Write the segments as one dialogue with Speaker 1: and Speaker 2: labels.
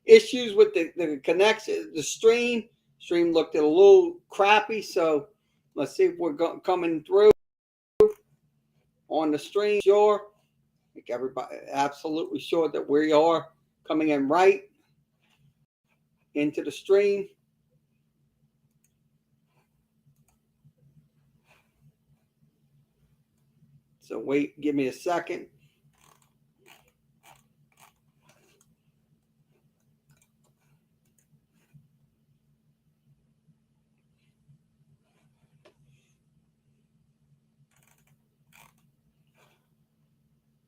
Speaker 1: issues with the connection, the stream. Stream looked a little crappy, so let's see if we're coming through on the stream. Sure, make everybody absolutely sure that we are coming in right into the stream. So wait, give me a second.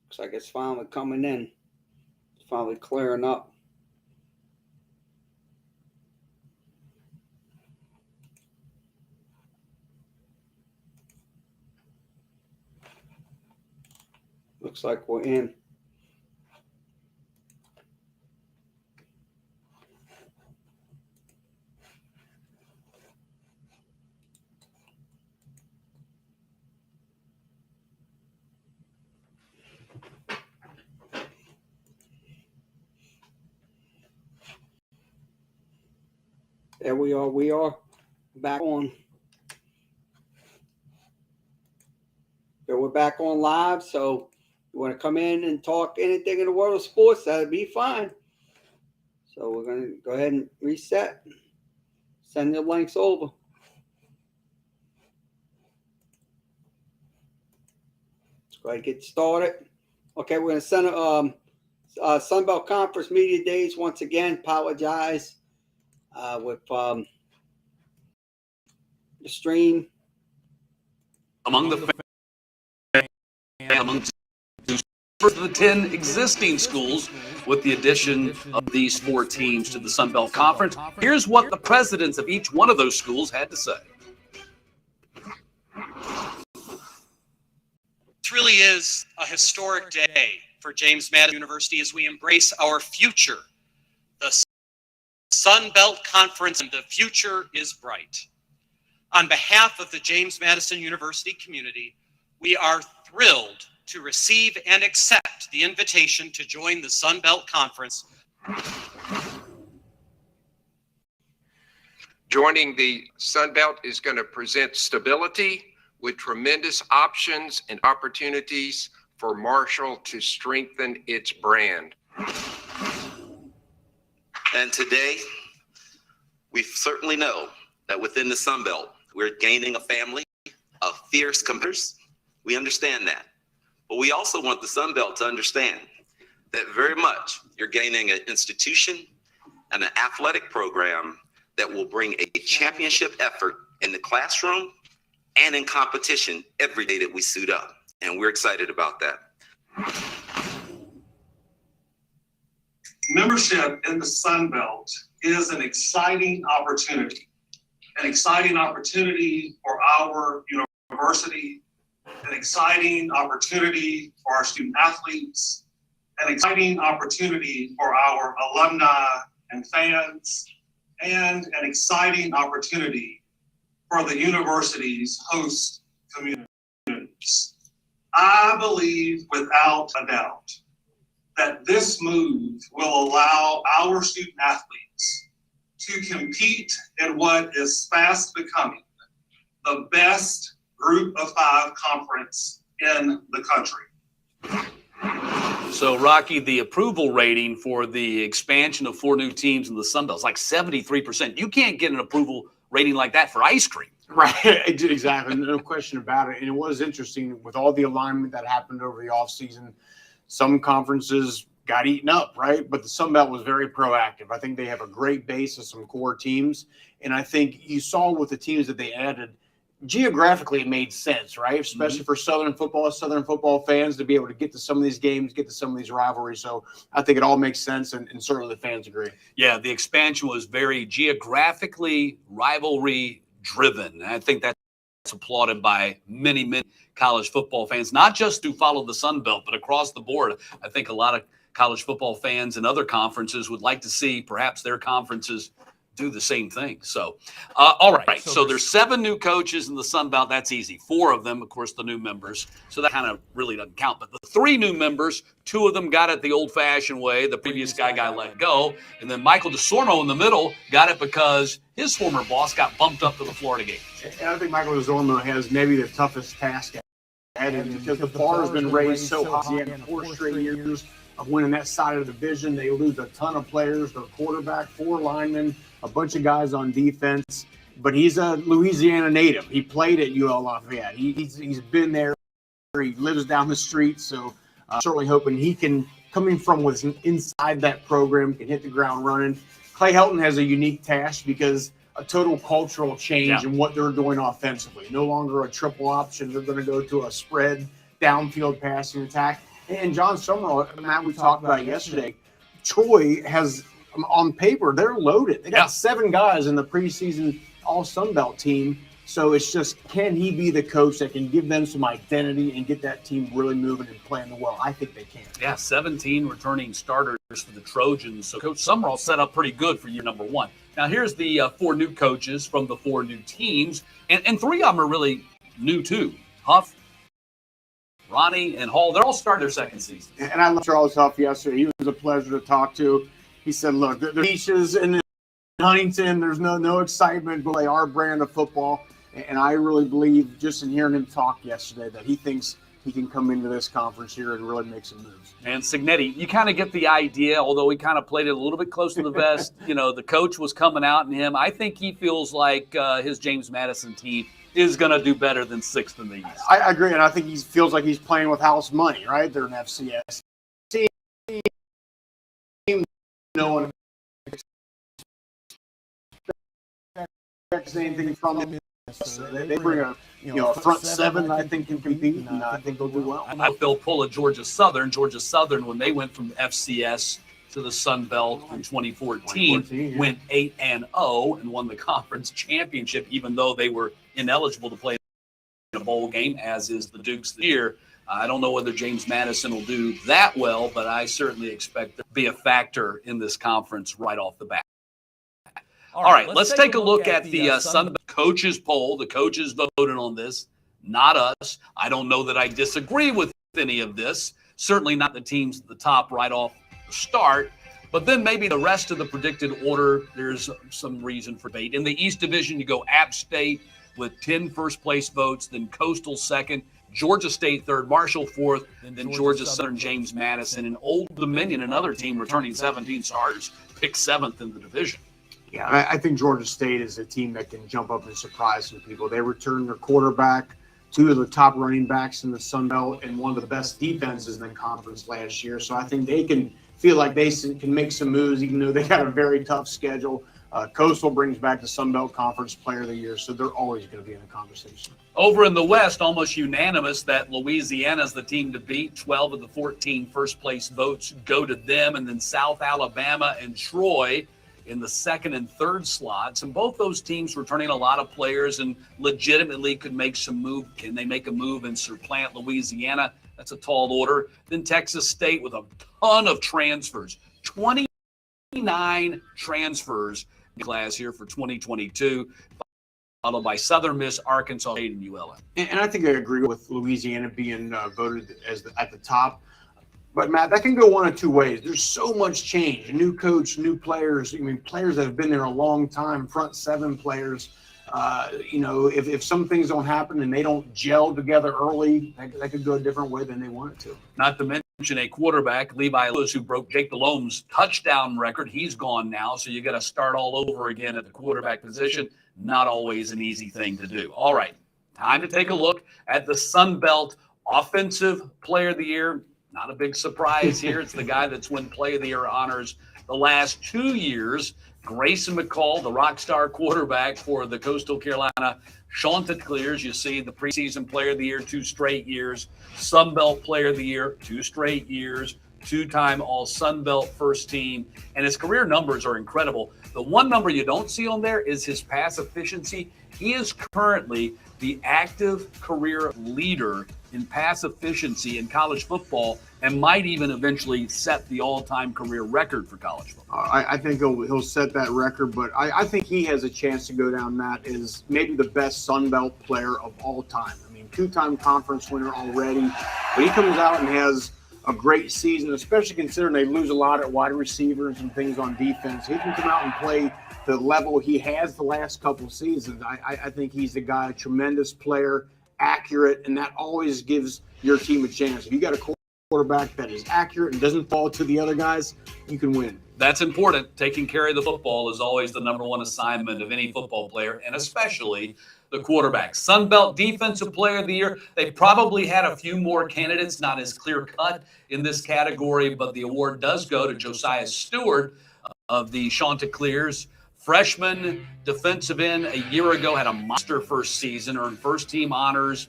Speaker 1: Looks like it's finally coming in. It's finally clearing up. Looks like we're in. There we are. We are back on. So we're back on live. So you want to come in and talk anything in the world of sports, that'd be fine. So we're going to go ahead and reset. Send the links over. Let's go ahead and get started. Okay, we're going to send Sunbelt Conference Media Days once again. Apologize with the stream.
Speaker 2: Among the 10 existing schools with the addition of these 4 teams to the Sunbelt Conference. Here's what the presidents of each one of those schools had to say.
Speaker 3: This really is a historic day for James Madison University as we embrace our future. The Sunbelt Conference, and the future is bright. On behalf of the James Madison University community, we are thrilled to receive and accept the invitation to join the Sunbelt Conference.
Speaker 4: Joining the Sunbelt is going to present stability with tremendous options and opportunities for Marshall to strengthen its brand.
Speaker 5: And today, we certainly know that within the Sunbelt, we're gaining a family of fierce competitors. We understand that. But we also want the Sunbelt to understand that very much you're gaining an institution and an athletic program that will bring a championship effort in the classroom and in competition every day that we suit up. And we're excited about that.
Speaker 6: Membership in the Sunbelt is an exciting opportunity for our university, an exciting opportunity for our student athletes, an exciting opportunity for our alumni and fans, and an exciting opportunity for the university's host communities. I believe without a doubt that this move will allow our student athletes to compete in what is fast becoming the best Group of 5 conference in the country.
Speaker 2: So, Rocky, the approval rating for the expansion of 4 new teams in the Sun Belt is like 73%. You can't get an approval rating like that for ice cream.
Speaker 7: Right, exactly. No question about it. And it was interesting with all the alignment that happened over the offseason. Some conferences got eaten up, right? But the Sun Belt was very proactive. I think they have a great base of some core teams. And I think you saw with the teams that they added, geographically it made sense, right? Especially for Southern football fans to be able to get to some of these games, get to some of these rivalries. So I think it all makes sense, and certainly the fans agree.
Speaker 2: Yeah, the expansion was very geographically rivalry driven. And I think that's applauded by many college football fans, not just who follow the Sun Belt, but across the board. I think a lot of college football fans and other conferences would like to see perhaps their conferences do the same thing. So, all right. So there's 7 new coaches in the Sun Belt. That's easy. 4 of them, of course, the new members. So that kind of really doesn't count. But the 3 new members, 2 of them got it the old-fashioned way. The previous guy got let go. And then Michael DeSormo in the middle got it because his former boss got bumped up to the Florida Gators.
Speaker 7: And I think Michael DeSormo has maybe the toughest task ahead of him because the bar has been raised so high. He had 4 straight years of winning that side of the division. They lose a ton of players, their quarterback, 4 linemen, a bunch of guys on defense. But he's a Louisiana native. He played at UL Lafayette. He's been there. He lives down the street. So certainly hoping he can, coming from what's inside that program, can hit the ground running. Clay Helton has a unique task because a total cultural change in what they're doing offensively. No longer a triple option. They're going to go to a spread downfield passing attack. And John Summerall, Matt, we talked about it yesterday. Troy has, on paper, they're loaded. They got 7 guys in the preseason All-Sun Belt team. So it's just, can he be the coach that can give them some identity and get that team really moving and playing well? I think they can. Yeah, 17 returning starters for the Trojans. So Coach Summerall set up pretty good for year number 1. Now here's the 4 new coaches from the 4 new teams. And 3 of them are really new too. Huff, Ronnie, and Hall, they're all starting their second season. And I love Charles Huff yesterday. He was a pleasure to talk to. He said, look, the beaches in Huntington, there's no excitement, but they are brand of football. And I really believe, just in hearing him talk yesterday, that he thinks he can come into this conference here and really make some moves. And Signetti, you kind of get the idea, although he kind of played it a little bit close to the vest. The coach was coming out in him. I think he feels like his James Madison team is going to do better than 6th in the East. I agree, and I think he feels like he's playing with house money, right? They're an FCS team. No one expects anything from them. So they bring a front 7 I think can compete, and I think they'll do well. They'll pull a Georgia Southern. Georgia Southern, when they went from FCS to the Sun Belt in 2014 went 8-0 and won the conference championship, even though they were ineligible to play in a bowl game, as is the Dukes this year. I don't know whether James Madison will do that well, but I certainly expect to be a factor in this conference right off the bat. All right, let's take a look at the Sun Belt coaches poll. The coaches voted on this, not us. I don't know that I disagree with any of this. Certainly not the teams at the top right off the start. But then maybe the rest of the predicted order, there's some reason for debate. In the East Division, you go App State with 10 first-place votes, then Coastal second, Georgia State third, Marshall fourth, and then Georgia Southern, James Madison, and Old Dominion, another team returning 17 starters, picked 7th in the division. Yeah, I think Georgia State is a team that can jump up and surprise some people. They returned their quarterback, 2 of the top running backs in the Sun Belt, and one of the best defenses in the conference last year. So I think they can feel like they can make some moves, even though they got a very tough schedule. Coastal brings back the Sun Belt Conference Player of the Year, so they're always going to be in the conversation. Over in the West, almost unanimous that Louisiana's the team to beat. 12 of the 14 first-place votes go to them, and then South Alabama and Troy in the second and third slots. And both those teams returning a lot of players and legitimately could make some move. Can they make a move and supplant Louisiana? That's a tall order. Then Texas State with a ton of transfers, 29 transfers in class here for 2022, followed by Southern Miss, Arkansas State, and ULM. And I think I agree with Louisiana being voted as at the top. But, Matt, that can go one of 2 ways. There's so much change. A new coach, new players. I mean, players that have been there a long time, front 7 players. If some things don't happen and they don't gel together early, that could go a different way than they want it to. Not to mention a quarterback, Levi Lewis, who broke Jake Delhomme's touchdown record. He's gone now, so you got to start all over again at the quarterback position. Not always an easy thing to do. All right, time to take a look at the Sun Belt Offensive Player of the Year. Not a big surprise here. It's the guy that's won Play of the Year honors the last 2 years. Grayson McCall, the rock star quarterback for the Coastal Carolina Chanticleers. You see the preseason Player of the Year 2 straight years. Sun Belt Player of the Year 2 straight years.
Speaker 2: two-time All-Sun Belt first team, and his career numbers are incredible. The one number you don't see on there is his pass efficiency. He is currently the active career leader in pass efficiency in college football and might even eventually set the all-time career record for college football.
Speaker 7: I think he'll set that record, but I think he has a chance to go down that as maybe the best Sun Belt player of all time. I mean, two-time conference winner already. But he comes out and has a great season, especially considering they lose a lot at wide receivers and things on defense. He can come out and play the level he has the last couple seasons. I think he's the guy, a tremendous player, accurate, and that always gives your team a chance. If you got a quarterback that is accurate and doesn't fall to the other guys, you can win.
Speaker 2: That's important. Taking care of the football is always the number one assignment of any football player, and especially the quarterback. Sun Belt Defensive Player of the Year. They probably had a few more candidates, not as clear-cut in this category, but the award does go to Josiah Stewart of the Chanticleers. Freshman defensive end a year ago, had a monster first season, earned first-team honors,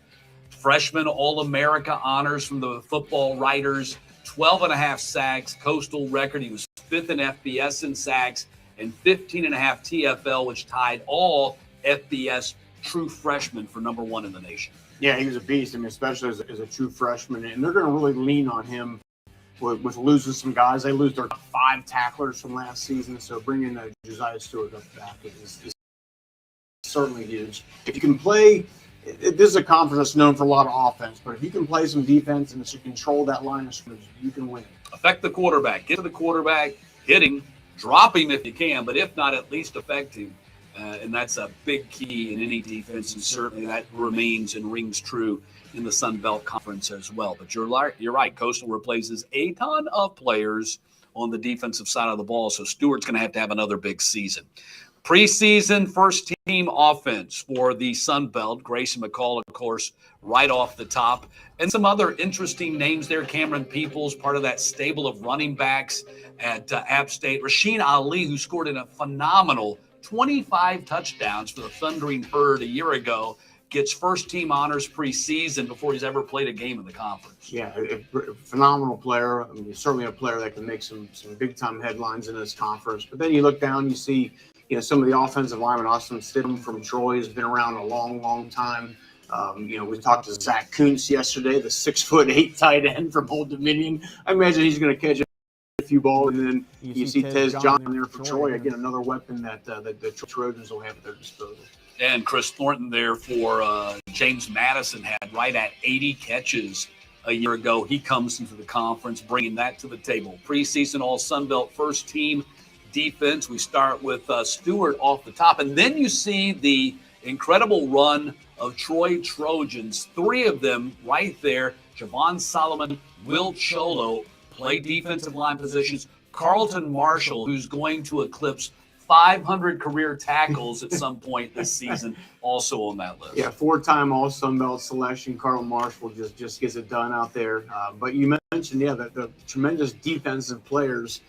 Speaker 2: freshman All-America honors from the Football Writers, 12.5 sacks, coastal record. He was fifth in FBS in sacks and 15.5 TFL, which tied all FBS true freshmen for number one in the nation.
Speaker 7: Yeah, he was a beast. I mean, especially as a true freshman, and they're going to really lean on him with losing some guys. They lose their 5 tacklers from last season, so bringing Josiah Stewart up back is certainly huge. If you can play, this is a conference that's known for a lot of offense, but if you can play some defense and you control that line of scrimmage, you can win.
Speaker 2: Affect the quarterback. Get to the quarterback, hit him, drop him if you can, but if not, at least affect him. And that's a big key in any defense, and certainly that remains and rings true in the Sun Belt Conference as well. But you're right. Coastal replaces a ton of players on the defensive side of the ball, so Stewart's going to have another big season. Preseason first-team offense for the Sun Belt. Grayson McCall, of course, right off the top. And some other interesting names there. Cameron Peoples, part of that stable of running backs at App State. Rasheen Ali, who scored in a phenomenal 25 touchdowns for the Thundering Herd a year ago, gets first-team honors preseason before he's ever played a game in the conference.
Speaker 7: Yeah, a phenomenal player. I mean, certainly a player that can make some big-time headlines in this conference. But then you look down, you see some of the offensive linemen. Austin Stidham from Troy has been around a long, long time. We talked to Zach Kuntz yesterday, the 6'8" tight end from Old Dominion. I imagine he's going to catch a few balls, and then you see Tez Johnson there for Troy. Again, another weapon that the Trojans will have at their disposal.
Speaker 2: And Chris Thornton there for James Madison had right at 80 catches a year ago. He comes into the conference, bringing that to the table. Preseason All-Sun Belt first team defense. We start with Stewart off the top, and then you see the incredible run of Troy Trojans. 3 of them right there. Javon Solomon, Will Cholo play defensive line positions. Carlton Marshall, who's going to eclipse 500 career tackles at some point this season, also on that list.
Speaker 7: Yeah, 4-time All-Sun Belt selection. Carlton Marshall just gets it done out there. But you mentioned, the tremendous defensive players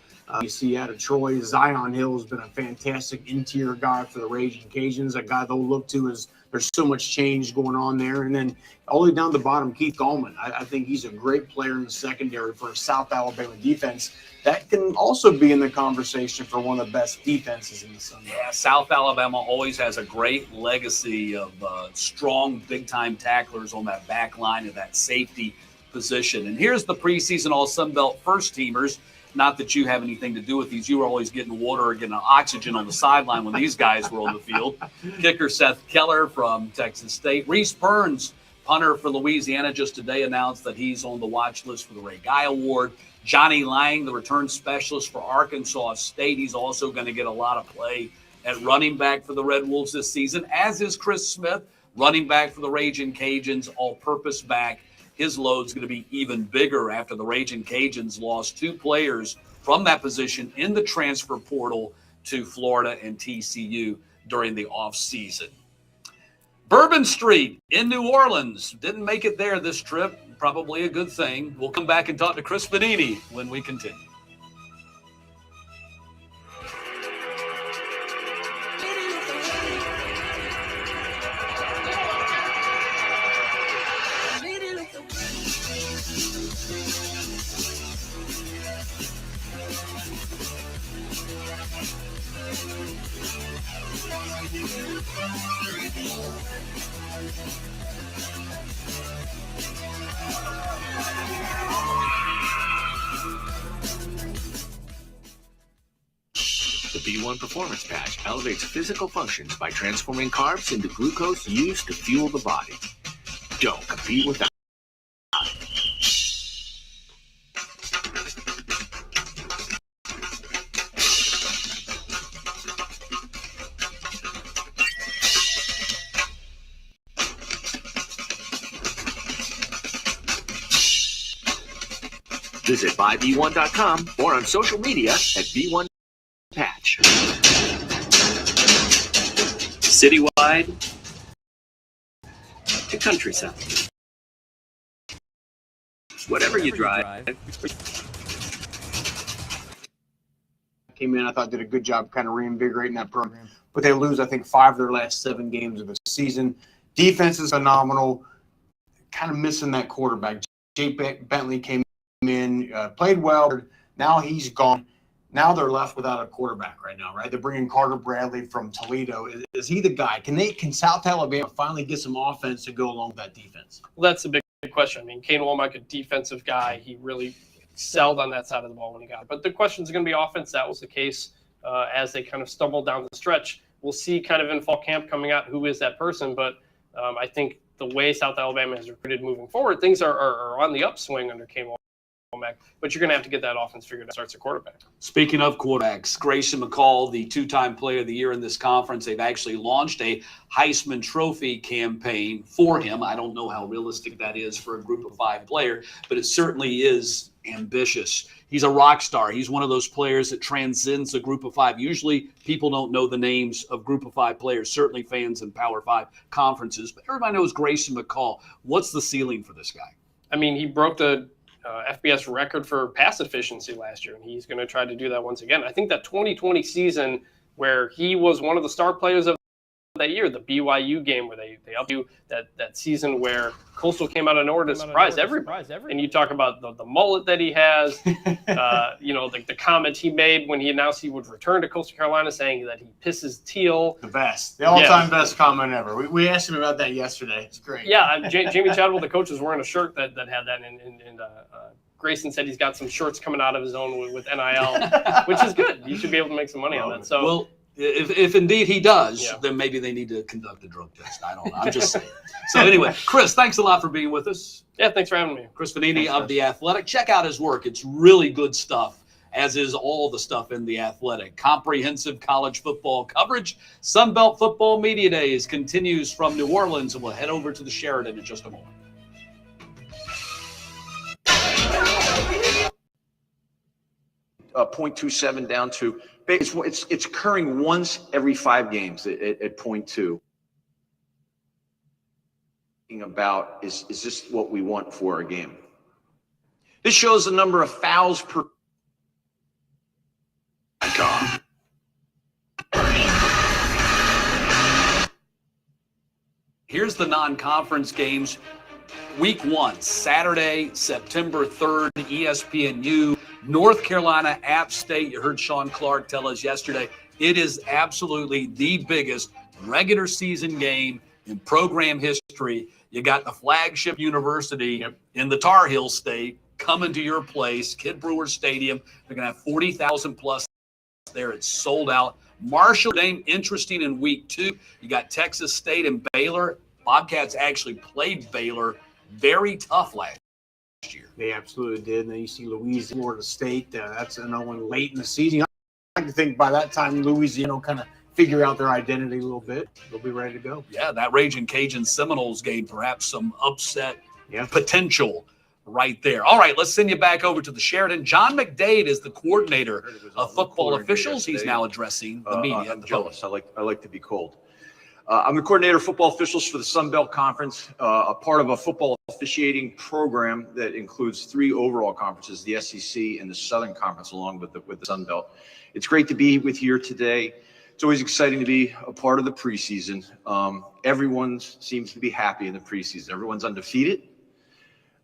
Speaker 7: you see out of Troy. Zion Hill has been a fantastic interior guy for the Raging Cajuns, a guy they'll look to as there's so much change going on there. And then all the way down the bottom, Keith Gallman. I think he's a great player in the secondary for a South Alabama defense that can also be in the conversation for one of the best defenses in the Sun Belt.
Speaker 2: Yeah, South Alabama always has a great legacy of strong, big-time tacklers on that back line of that safety position. And here's the preseason All-Sun Belt first-teamers. Not that you have anything to do with these. You were always getting water or getting oxygen on the sideline when these guys were on the field. Kicker Seth Keller from Texas State. Reese Burns, punter for Louisiana, just today announced that he's on the watch list for the Ray Guy Award. Johnny Lang, the return specialist for Arkansas State. He's also going to get a lot of play at running back for the Red Wolves this season, as is Chris Smith, running back for the Raging Cajuns, all-purpose back. His load's going to be even bigger after the Raging Cajuns lost 2 players from that position in the transfer portal to Florida and TCU during the offseason. Bourbon Street in New Orleans. Didn't make it there this trip. Probably a good thing. We'll come back and talk to Chris Vanini when we continue.
Speaker 8: The B1 Performance Patch elevates physical functions by transforming carbs into glucose used to fuel the body. Don't compete without it. Visit buyb1.com or on social media at B1 Patch.
Speaker 9: Citywide to countryside. Whatever you drive.
Speaker 7: Came in, I thought did a good job kind of reinvigorating that program. But they lose, I think, 5 of their last 7 games of the season. Defense is phenomenal. Kind of missing that quarterback. Jake Bentley came in, played well. Now he's gone. Now they're left without a quarterback right now, right? They're bringing Carter Bradley from Toledo. Is he the guy? Can South Alabama finally get some offense to go along with that defense?
Speaker 10: Well, that's a big question. I mean, Kane Womack, a defensive guy, he really excelled on that side of the ball when he got it. But the question is going to be offense. That was the case as they kind of stumbled down the stretch. We'll see kind of in fall camp coming out who is that person. But I think the way South Alabama has recruited moving forward, things are on the upswing under Kane Womack. But you're going to have to get that offense figured out. Starts a quarterback.
Speaker 2: Speaking of quarterbacks, Grayson McCall, the 2-time player of the year in this conference, they've actually launched a Heisman Trophy campaign for him. I don't know how realistic that is for a group of 5 player, but it certainly is ambitious. He's a rock star. He's one of those players that transcends a group of 5. Usually people don't know the names of group of 5 players, certainly fans in Power 5 conferences, but everybody knows Grayson McCall. What's the ceiling for this guy?
Speaker 10: I mean, he broke the FBS record for pass efficiency last year, and he's going to try to do that once again. I think that 2020 season where he was one of the star players of that year, the BYU game where they upped you, that season where Coastal came out of nowhere to surprise everybody. And you talk about the mullet that he has, the comment he made when he announced he would return to Coastal Carolina saying that he pisses teal.
Speaker 7: The best. The all-time best comment ever. We asked him about that yesterday. It's great.
Speaker 10: Yeah, Jamie Chadwell, the coach, was wearing a shirt that had that, and Grayson said he's got some shorts coming out of his own with NIL, which is good. You should be able to make some money on that. So.
Speaker 2: Well, if indeed he does, then maybe they need to conduct a drug test. I don't know. I'm just saying. So anyway, Chris, thanks a lot for being with us.
Speaker 10: Yeah, thanks for having me.
Speaker 2: Chris Vanini of The Athletic. Check out his work. It's really good stuff, as is all the stuff in The Athletic. Comprehensive college football coverage. Sunbelt Football Media Days continues from New Orleans, and we'll head over to the Sheridan in just a moment.
Speaker 11: .27 down to it's occurring once every 5 games at 0.2. About is this what we want for a game? This shows the number of fouls per.
Speaker 2: Here's the non-conference games. Week 1, Saturday, September 3rd, ESPNU. North Carolina, App State. You heard Sean Clark tell us yesterday. It is absolutely the biggest regular season game in program history. You got the flagship university in the Tar Heel State coming to your place, Kid Brewer Stadium. They're going to have 40,000 plus there. It's sold out. Marshall name interesting in week 2. You got Texas State and Baylor. Bobcats actually played Baylor very tough last year.
Speaker 7: They absolutely did. And then you see Louisiana, Florida State. That's another one late in the season. I like to think by that time Louisiana will kind of figure out their identity a little bit. They'll be ready to go.
Speaker 2: Yeah, that Raging Cajun Seminoles game, perhaps some upset potential right there. All right, let's send you back over to the Sheridan. John McDade is the coordinator of football officials. He's now addressing the media.
Speaker 11: I'm jealous. I like to be cold. I'm the coordinator of football officials for the Sun Belt Conference, a part of a football officiating program that includes 3 overall conferences, the SEC and the Southern Conference, along with the Sun Belt. It's great to be with you here today. It's always exciting to be a part of the preseason. Everyone seems to be happy in the preseason. Everyone's undefeated.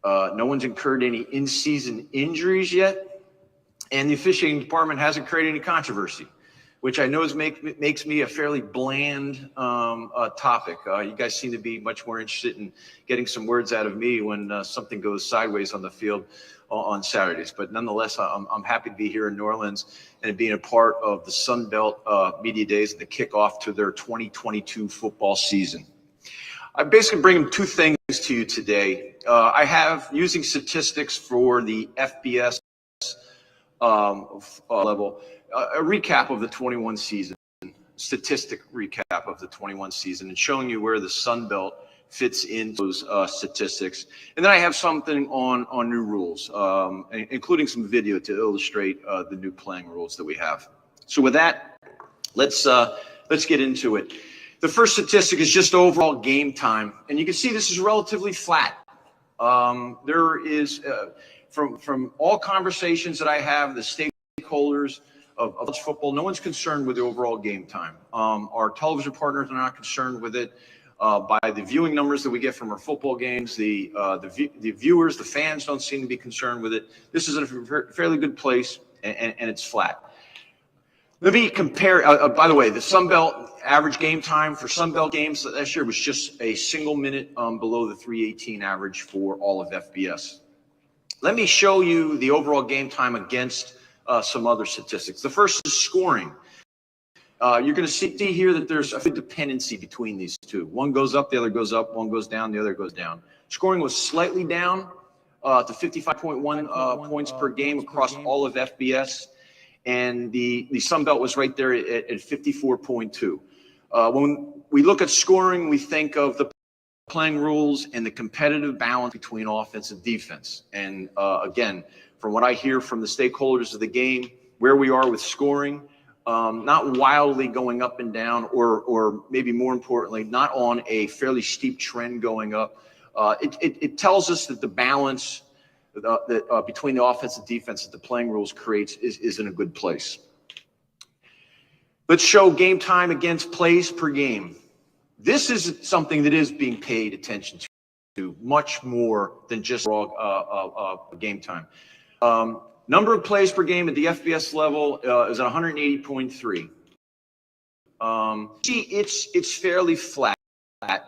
Speaker 11: No one's incurred any in-season injuries yet, and the officiating department hasn't created any controversy. which I know makes me a fairly bland topic. You guys seem to be much more interested in getting some words out of me when something goes sideways on the field on Saturdays. But nonetheless, I'm happy to be here in New Orleans and being a part of the Sun Belt Media Days and the kickoff to their 2022 football season. I'm basically bringing two things to you today. I have, using statistics for the FBS level, a recap of the 21 season, statistic recap of the 21 season, and showing you where the Sun Belt fits in those statistics. And then I have something on new rules, including some video to illustrate the new playing rules that we have. So with that, let's get into it. The first statistic is just overall game time, and you can see this is relatively flat. There is, from all conversations that I have, the stakeholders of college football, no one's concerned with the overall game time. Our television partners are not concerned with it. By the viewing numbers that we get from our football games, the viewers, the fans don't seem to be concerned with it. This is a fairly good place, and it's flat. Let me compare, by the way, the Sun Belt average game time for Sun Belt games last year was just a single minute below the 3:18 average for all of FBS. Let me show you the overall game time against some other statistics. The first is scoring. You're going to see here that there's a dependency between these two. One goes up, the other goes up. One goes down, the other goes down. Scoring was slightly down to 55.1 points per game across all of FBS. And the Sun Belt was right there at 54.2. When we look at scoring, we think of the playing rules and the competitive balance between offense and defense. And again, from what I hear from the stakeholders of the game, where we are with scoring, not wildly going up and down, or maybe more importantly, not on a fairly steep trend going up. It tells us that the balance between the offense and defense that the playing rules creates is in a good place. Let's show game time against plays per game. This is something that is being paid attention to much more than just raw game time. Number of plays per game at the FBS level is at 180.3. See, it's fairly flat. But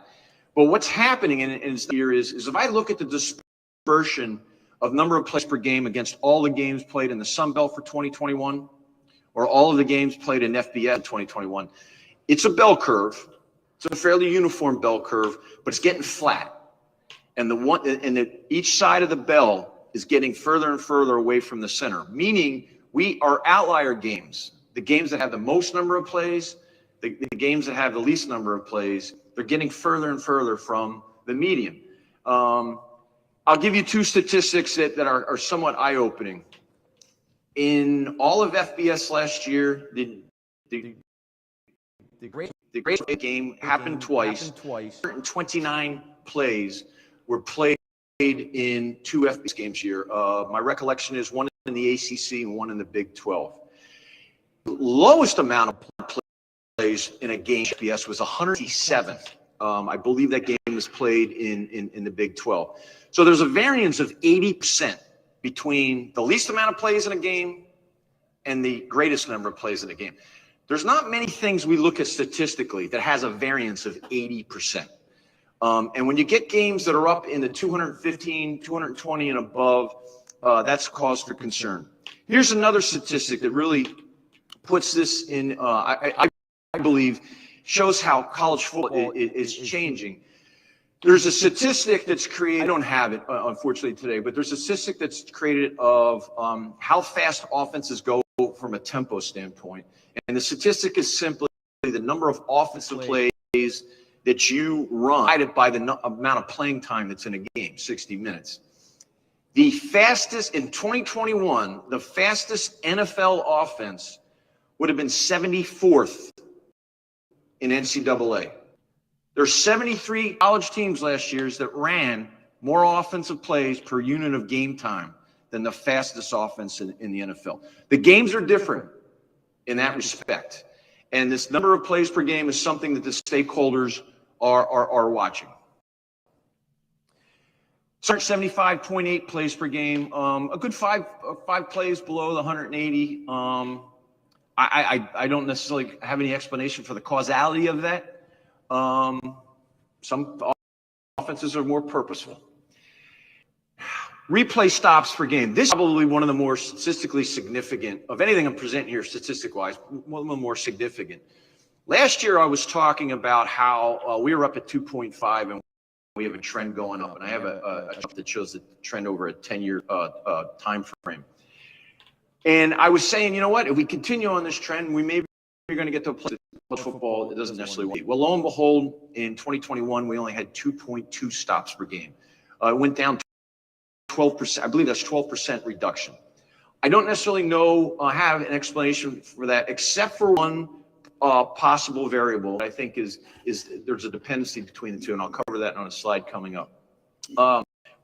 Speaker 11: what's happening in here is if I look at the dispersion of number of plays per game against all the games played in the Sun Belt for 2021, or all of the games played in FBS in 2021, it's a bell curve. It's a fairly uniform bell curve, but it's getting flat. And each side of the bell is getting further and further away from the center, meaning we are outlier games. The games that have the most number of plays, the games that have the least number of plays, they're getting further and further from the median. I'll give you two statistics that are somewhat eye-opening. In all of FBS last year, the great game happened twice. 129 plays were played in two FBS games here. My recollection is one in the ACC and one in the Big 12. The lowest amount of plays in a game FBS was 107. I believe that game was played in the Big 12. So there's a variance of 80% between the least amount of plays in a game and the greatest number of plays in a game. There's not many things we look at statistically that has a variance of 80%. And when you get games that are up in the 215, 220 and above, that's cause for concern. Here's another statistic that really puts this in, I believe, shows how college football is changing. There's a statistic that's created, I don't have it, unfortunately, today, but there's a statistic that's created of how fast offenses go from a tempo standpoint. And the statistic is simply the number of offensive plays that you run divided by the amount of playing time that's in a game, 60 minutes. The fastest, in 2021, the fastest NFL offense would have been 74th in NCAA. There's 73 college teams last year that ran more offensive plays per unit of game time than the fastest offense in the NFL. The games are different in that respect. And this number of plays per game is something that the stakeholders are watching. 75.8 plays per game, a good five plays below the 180. I don't necessarily have any explanation for the causality of that. Some offenses are more purposeful. Replay stops per game. This is probably one of the more statistically significant of anything I'm presenting here, statistic-wise, one of the more significant. Last year, I was talking about how we were up at 2.5 and we have a trend going up. And I have a chart that shows the trend over a 10-year time frame. And I was saying, you know what? If we continue on this trend, we maybe are going to get to a place that football it doesn't necessarily want to be. Well, lo and behold, in 2021, we only had 2.2 stops per game. It went down 12%. I believe that's 12% reduction. I don't necessarily have an explanation for that, except for one possible variable. I think is there's a dependency between the two, and I'll cover that on a slide coming up.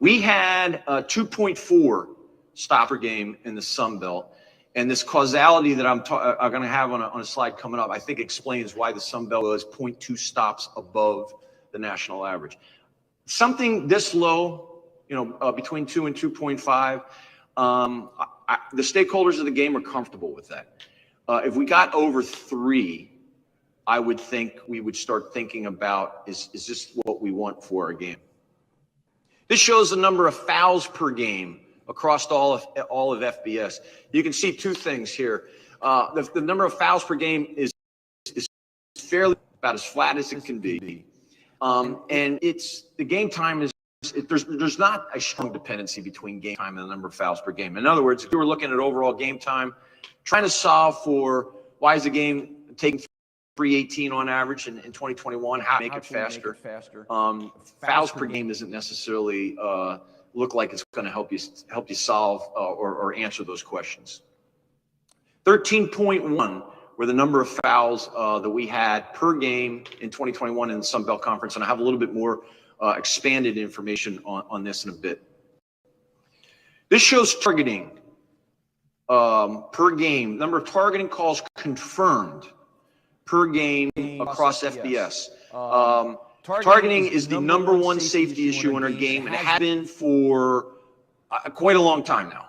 Speaker 11: We had 2.4 stop per game in the Sun Belt, and this causality that I'm going to have on a slide coming up, I think explains why the Sun Belt was 0.2 stops above the national average. Something this low, between 2 and 2.5, the stakeholders of the game are comfortable with that. If we got over 3, I would think we would start thinking about, is this what we want for our game? This shows the number of fouls per game across all of FBS. You can see 2 things here. The number of fouls per game is fairly about as flat as it can be. And the game time is, there's not a strong dependency between game time and the number of fouls per game. In other words, if you were looking at overall game time, trying to solve for why is the game taking 318 on average in 2021, how to make it faster. Fouls per game doesn't necessarily look like it's going to help you solve or answer those questions. 13.1 were the number of fouls that we had per game in 2021 in the Sun Belt Conference, and I have a little bit more expanded information on this in a bit. This shows targeting per game, number of targeting calls confirmed per game across FBS. Targeting is the number one safety issue in our game, and it has been for quite a long time now.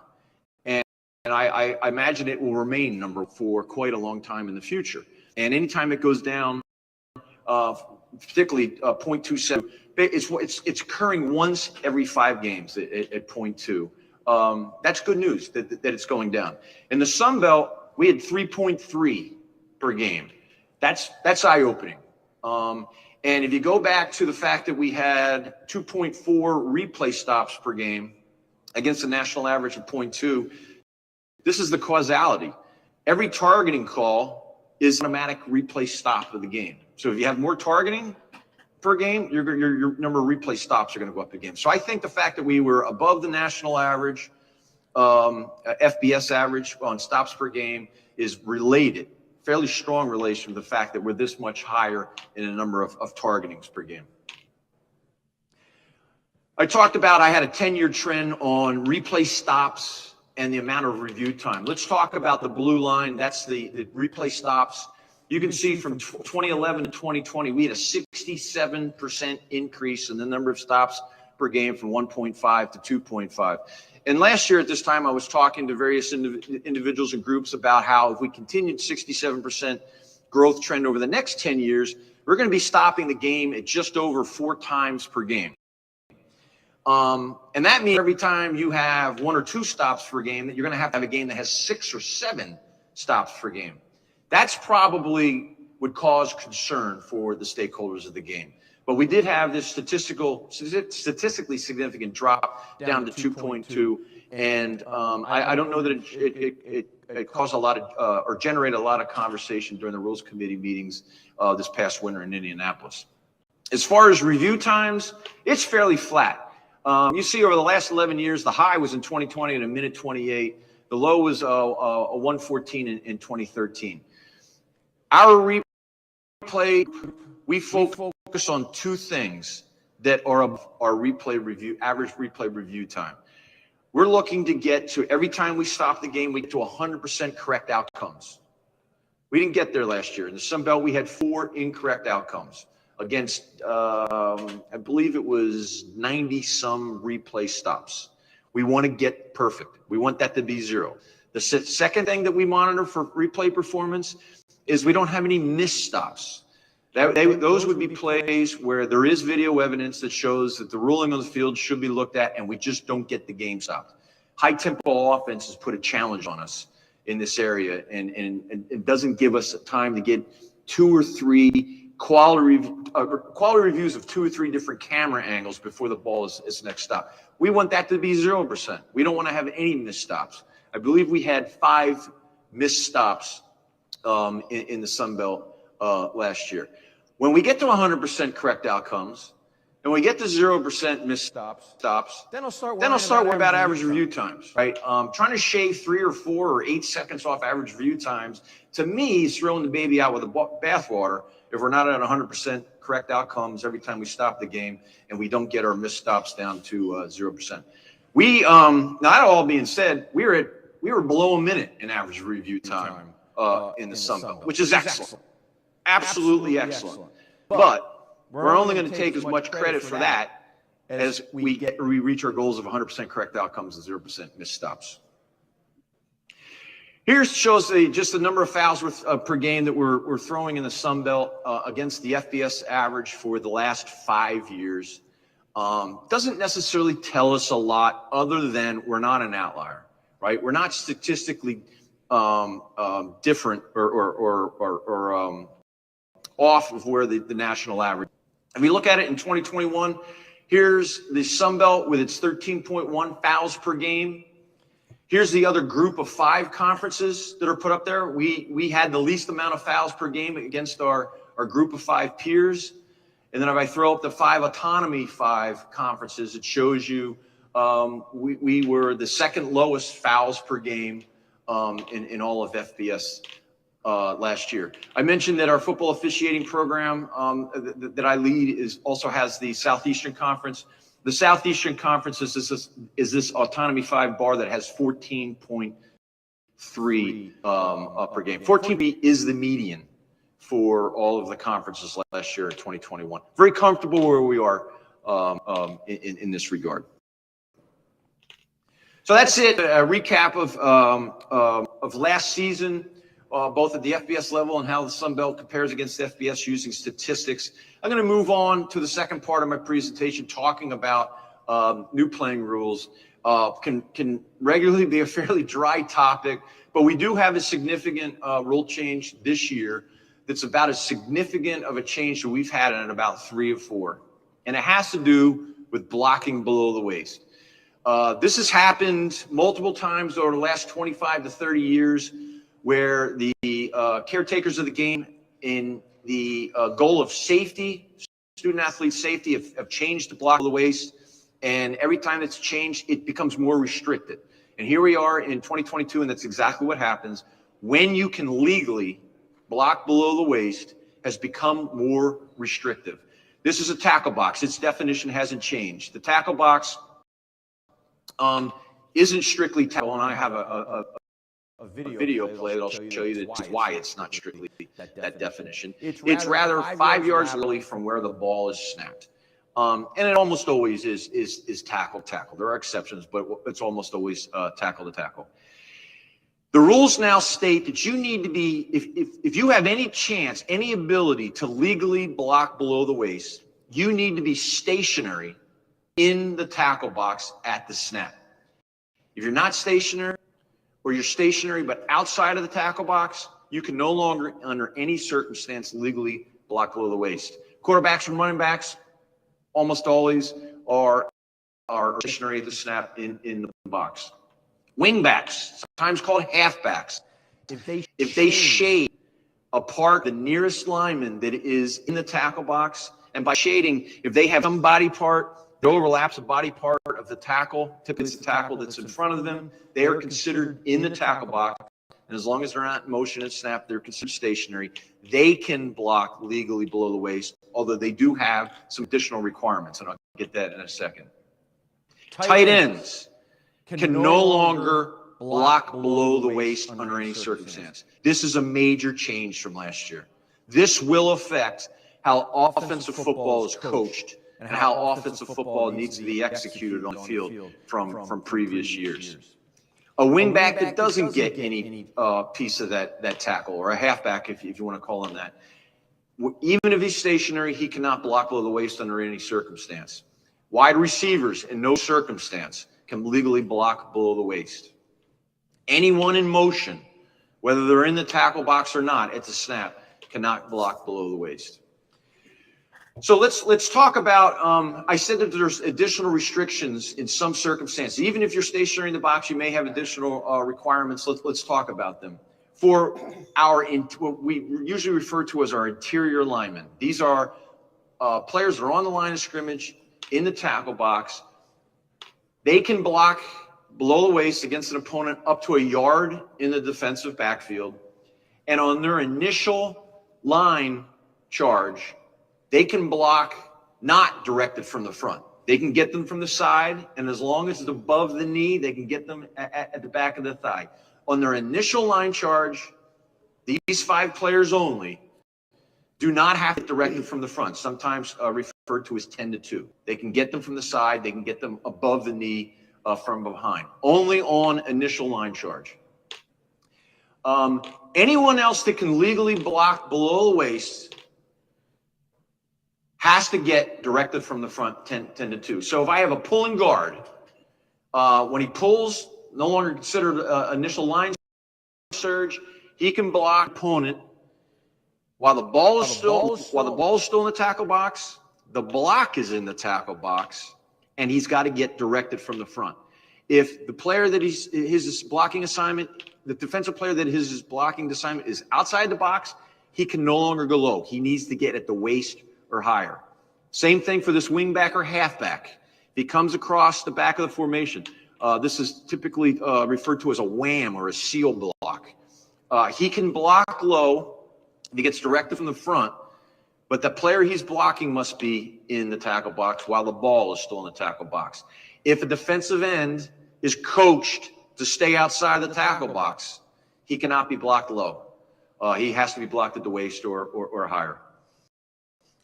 Speaker 11: And I imagine it will remain number for quite a long time in the future. And anytime it goes down, particularly 0.27, it's occurring once every 5 games at 0.2. That's good news that it's going down. In the Sun Belt, we had 3.3 per game. That's eye-opening. And if you go back to the fact that we had 2.4 replay stops per game against a national average of 0.2, this is the causality. Every targeting call is an automatic replay stop of the game. So if you have more targeting per game, your number of replay stops are going to go up the game. So I think the fact that we were above the national average, FBS average on stops per game is related, fairly strong relation to the fact that we're this much higher in a number of targetings per game. I talked about I had a 10-year trend on replay stops and the amount of review time. Let's talk about the blue line. That's the replay stops. You can see from 2011 to 2020, we had a 67% increase in the number of stops per game from 1.5 to 2.5. And last year at this time, I was talking to various individuals and groups about how if we continued 67% growth trend over the next 10 years, we're going to be stopping the game at just over 4 times per game. And that means every time you have 1 or 2 stops per game, that you're going to have a game that has 6 or 7 stops per game. That's probably would cause concern for the stakeholders of the game. But we did have this statistically significant drop down to 2.2, and I don't know that it caused a lot of or generated a lot of conversation during the Rules Committee meetings this past winter in Indianapolis. As far as review times, it's fairly flat. You see over the last 11 years, the high was in 2020 at 1:28. The low was a 1:14 in 2013. Our replay, we focus on 2 things that are our average replay review time. We're looking to get to, every time we stop the game, we get to 100% correct outcomes. We didn't get there last year. In the Sun Belt, we had 4 incorrect outcomes against, I believe it was 90-some replay stops. We want to get perfect. We want that to be 0. The second thing that we monitor for replay performance is we don't have any missed stops. Those would be plays where there is video evidence that shows that the ruling on the field should be looked at, and we just don't get the game stopped. High-tempo offense has put a challenge on us in this area, and it doesn't give us time to get 2 or 3 quality reviews of 2 or 3 different camera angles before the ball is next stopped. We want that to be 0%. We don't want to have any missed stops. I believe we had 5 missed stops in the Sun Belt last year. When we get to 100% correct outcomes, and we get to 0% missed stops, then I'll start worrying about average review times, right? Trying to shave 3 or 4 or 8 seconds off average review times, to me, is throwing the baby out with the bathwater if we're not at 100% correct outcomes every time we stop the game and we don't get our missed stops down to 0%. Now that all being said, we were below a minute in average review time in the Sun Belt, which is excellent. Absolutely excellent. But we're only going to take as much credit for that as we reach our goals of 100% correct outcomes and 0% missed stops. Here shows just the number of fouls per game that we're throwing in the Sun Belt against the FBS average for the last 5 years. Doesn't necessarily tell us a lot other than we're not an outlier, right? We're not statistically different or off of where the national average. If we look at it in 2021, here's the Sun Belt with its 13.1 fouls per game. Here's the other group of 5 conferences that are put up there. We had the least amount of fouls per game against our group of 5 peers. And then if I throw up the 5 autonomy 5 conferences, it shows you we were the second lowest fouls per game in all of FBS last year. I mentioned that our football officiating program that I lead also has the Southeastern Conference. The Southeastern Conference is this autonomy 5 bar that has 14.3 per game. 14 is the median for all of the conferences last year in 2021. Very comfortable where we are in this regard. So that's it. A recap of last season, both at the FBS level and how the Sun Belt compares against FBS using statistics. I'm going to move on to the second part of my presentation, talking about new playing rules. Can regularly be a fairly dry topic, but we do have a significant rule change this year that's about as significant of a change that we've had in about 3 or 4. And it has to do with blocking below the waist. This has happened multiple times over the last 25 to 30 years, where the caretakers of the game, in the goal of safety, student-athlete safety, have changed the block of the waist. And every time it's changed, it becomes more restricted. And here we are in 2022, and that's exactly what happens. When you can legally block below the waist has become more restrictive. This is a tackle box. Its definition hasn't changed. The tackle box isn't strictly tackle, and I have a video play that I'll show you that's why it's not strictly that definition. It's rather 5 yards early from where the ball is snapped. And it almost always is tackle. There are exceptions, but it's almost always tackle to tackle. The rules now state that you need to be, if you have any chance, any ability to legally block below the waist, you need to be stationary in the tackle box at the snap. If you're not stationary, or you're stationary but outside of the tackle box, you can no longer, under any circumstance, legally block below the waist. Quarterbacks and running backs almost always are stationary at the snap in the box. Wingbacks, sometimes called halfbacks, if they shade apart the nearest lineman that is in the tackle box, and by shading, if they have some body part that overlaps a body part of the tackle, typically it's the tackle that's in front of them, they are considered in the tackle box. And as long as they're not in motion at snap, they're considered stationary. They can block legally below the waist, although they do have some additional requirements, and I'll get that in a second. Tight ends can no longer block below the waist under any circumstance. This is a major change from last year. This will affect how offensive football is coached and how offensive football needs to be executed on the field from previous years. A wingback that doesn't get any piece of that tackle, or a halfback, if you want to call him that. Even if he's stationary, he cannot block below the waist under any circumstance. Wide receivers, in no circumstance, can legally block below the waist. Anyone in motion, whether they're in the tackle box or not at the snap, cannot block below the waist. So let's talk about, I said that there's additional restrictions in some circumstances. Even if you're stationary in the box, you may have additional requirements. Let's talk about them. For what we usually refer to as our interior linemen. These are players that are on the line of scrimmage in the tackle box. They can block below the waist against an opponent up to a yard in the defensive backfield. And on their initial line charge, they can block not directed from the front. They can get them from the side, and as long as it's above the knee, they can get them at the back of the thigh. On their initial line charge, these 5 players only do not have it directed from the front, sometimes referred to as 10-2. They can get them from the side. They can get them above the knee from behind, only on initial line charge. Anyone else that can legally block below the waist has to get directed from the front 10-2. So if I have a pulling guard, when he pulls, no longer considered initial line surge, he can block opponent while the ball is still in the tackle box. The block is in the tackle box, and he's got to get directed from the front. If the player that his blocking assignment, the defensive player that his blocking assignment is outside the box, he can no longer go low. He needs to get at the waist or higher. Same thing for this wingback or halfback. If he comes across the back of the formation, this is typically referred to as a wham or a seal block. He can block low if he gets directed from the front, but the player he's blocking must be in the tackle box while the ball is still in the tackle box. If a defensive end is coached to stay outside the tackle box, he cannot be blocked low. He has to be blocked at the waist or higher.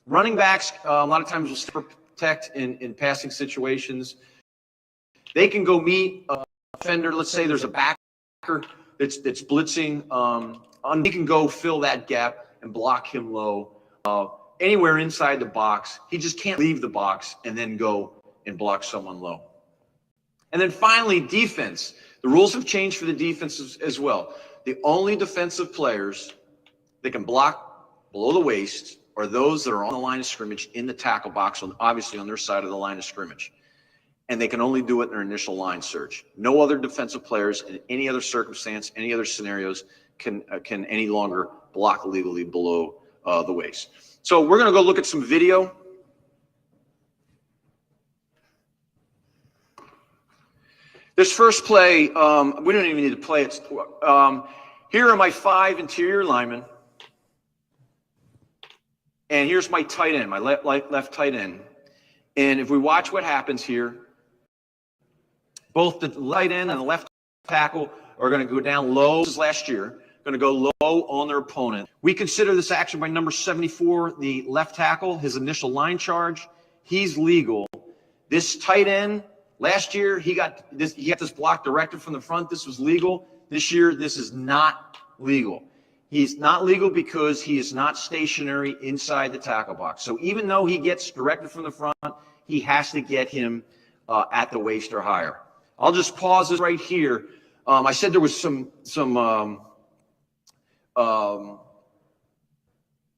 Speaker 11: Running backs, a lot of times will still protect in passing situations. They can go meet a defender. Let's say there's a backer that's blitzing. He can go fill that gap and block him low. Anywhere inside the box, he just can't leave the box and then go and block someone low. And then finally, defense. The rules have changed for the defense as well. The only defensive players that can block below the waist are those that are on the line of scrimmage in the tackle box, obviously on their side of the line of scrimmage. And they can only do it in their initial line surge. No other defensive players in any other circumstance, any other scenarios can any longer block legally below the waist. So we're going to go look at some video. This first play, we don't even need to play it. Here are my 5 interior linemen. And here's my tight end, my left tight end. And if we watch what happens here, both the tight end and the left tackle are going to go down low. This is last year, going to go low on their opponent. We consider this action by number 74, the left tackle, his initial line charge. He's legal. This tight end, last year, he got this block directed from the front. This was legal. This year, this is not legal. He's not legal because he is not stationary inside the tackle box. So even though he gets directed from the front, he has to get him at the waist or higher. I'll just pause this right here. I said there was some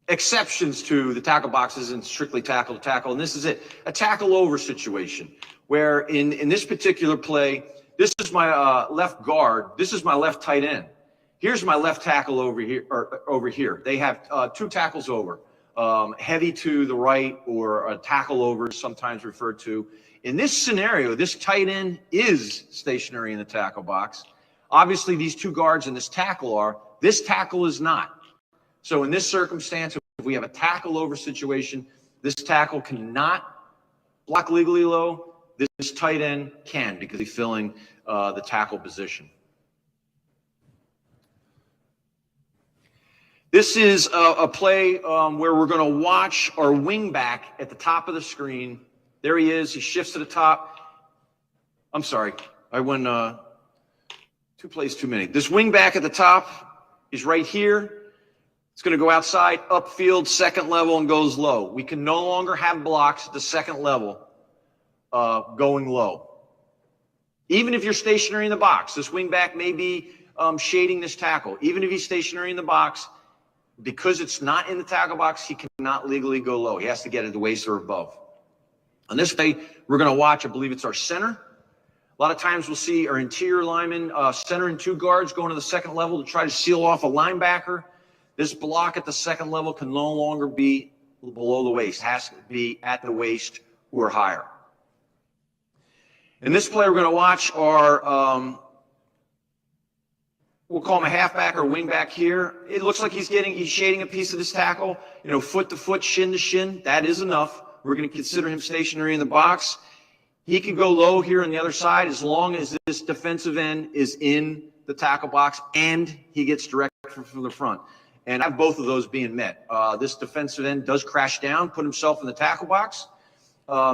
Speaker 11: exceptions to the tackle boxes and strictly tackle to tackle, and this is it. A tackle over situation where in this particular play, this is my left guard, this is my left tight end. Here's my left tackle over here. They have 2 tackles over, heavy to the right or a tackle over, sometimes referred to. In this scenario, this tight end is stationary in the tackle box. Obviously, these 2 guards and this tackle are. This tackle is not. So in this circumstance, if we have a tackle over situation, this tackle cannot block legally low. This tight end can because he's filling the tackle position. This is a play where we're going to watch our wing back at the top of the screen. There he is. He shifts to the top. I'm sorry. I went 2 plays too many. This wing back at the top is right here. It's going to go outside, upfield, second level, and goes low. We can no longer have blocks at the second level going low. Even if you're stationary in the box, this wing back may be shading this tackle. Even if he's stationary in the box, because it's not in the tackle box, he cannot legally go low. He has to get at the waist or above. On this play, we're going to watch, I believe it's our center. A lot of times we'll see our interior linemen, center and 2 guards going to the second level to try to seal off a linebacker. This block at the second level can no longer be below the waist. It has to be at the waist or higher. In this play, we're going to watch our, we'll call him a halfback or wingback here. It looks like he's shading a piece of this tackle, foot to foot, shin to shin. That is enough. We're going to consider him stationary in the box. He can go low here on the other side as long as this defensive end is in the tackle box and he gets direct from the front. And I have both of those being met. This defensive end does crash down, put himself in the tackle box.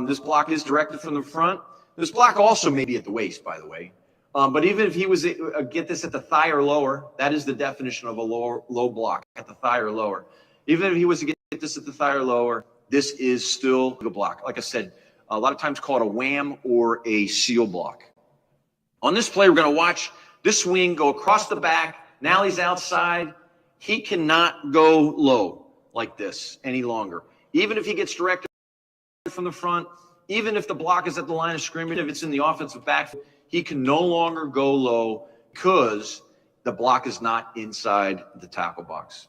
Speaker 11: This block is directed from the front. This block also may be at the waist, by the way. But even if he was get this at the thigh or lower, that is the definition of a low block, at the thigh or lower. Even if he was to get this at the thigh or lower, this is still a block. Like I said, a lot of times called a wham or a seal block. On this play, we're going to watch this wing go across the back. Now he's outside. He cannot go low like this any longer. Even if he gets directed from the front, even if the block is at the line of scrimmage, if it's in the offensive backfield, he can no longer go low because the block is not inside the tackle box.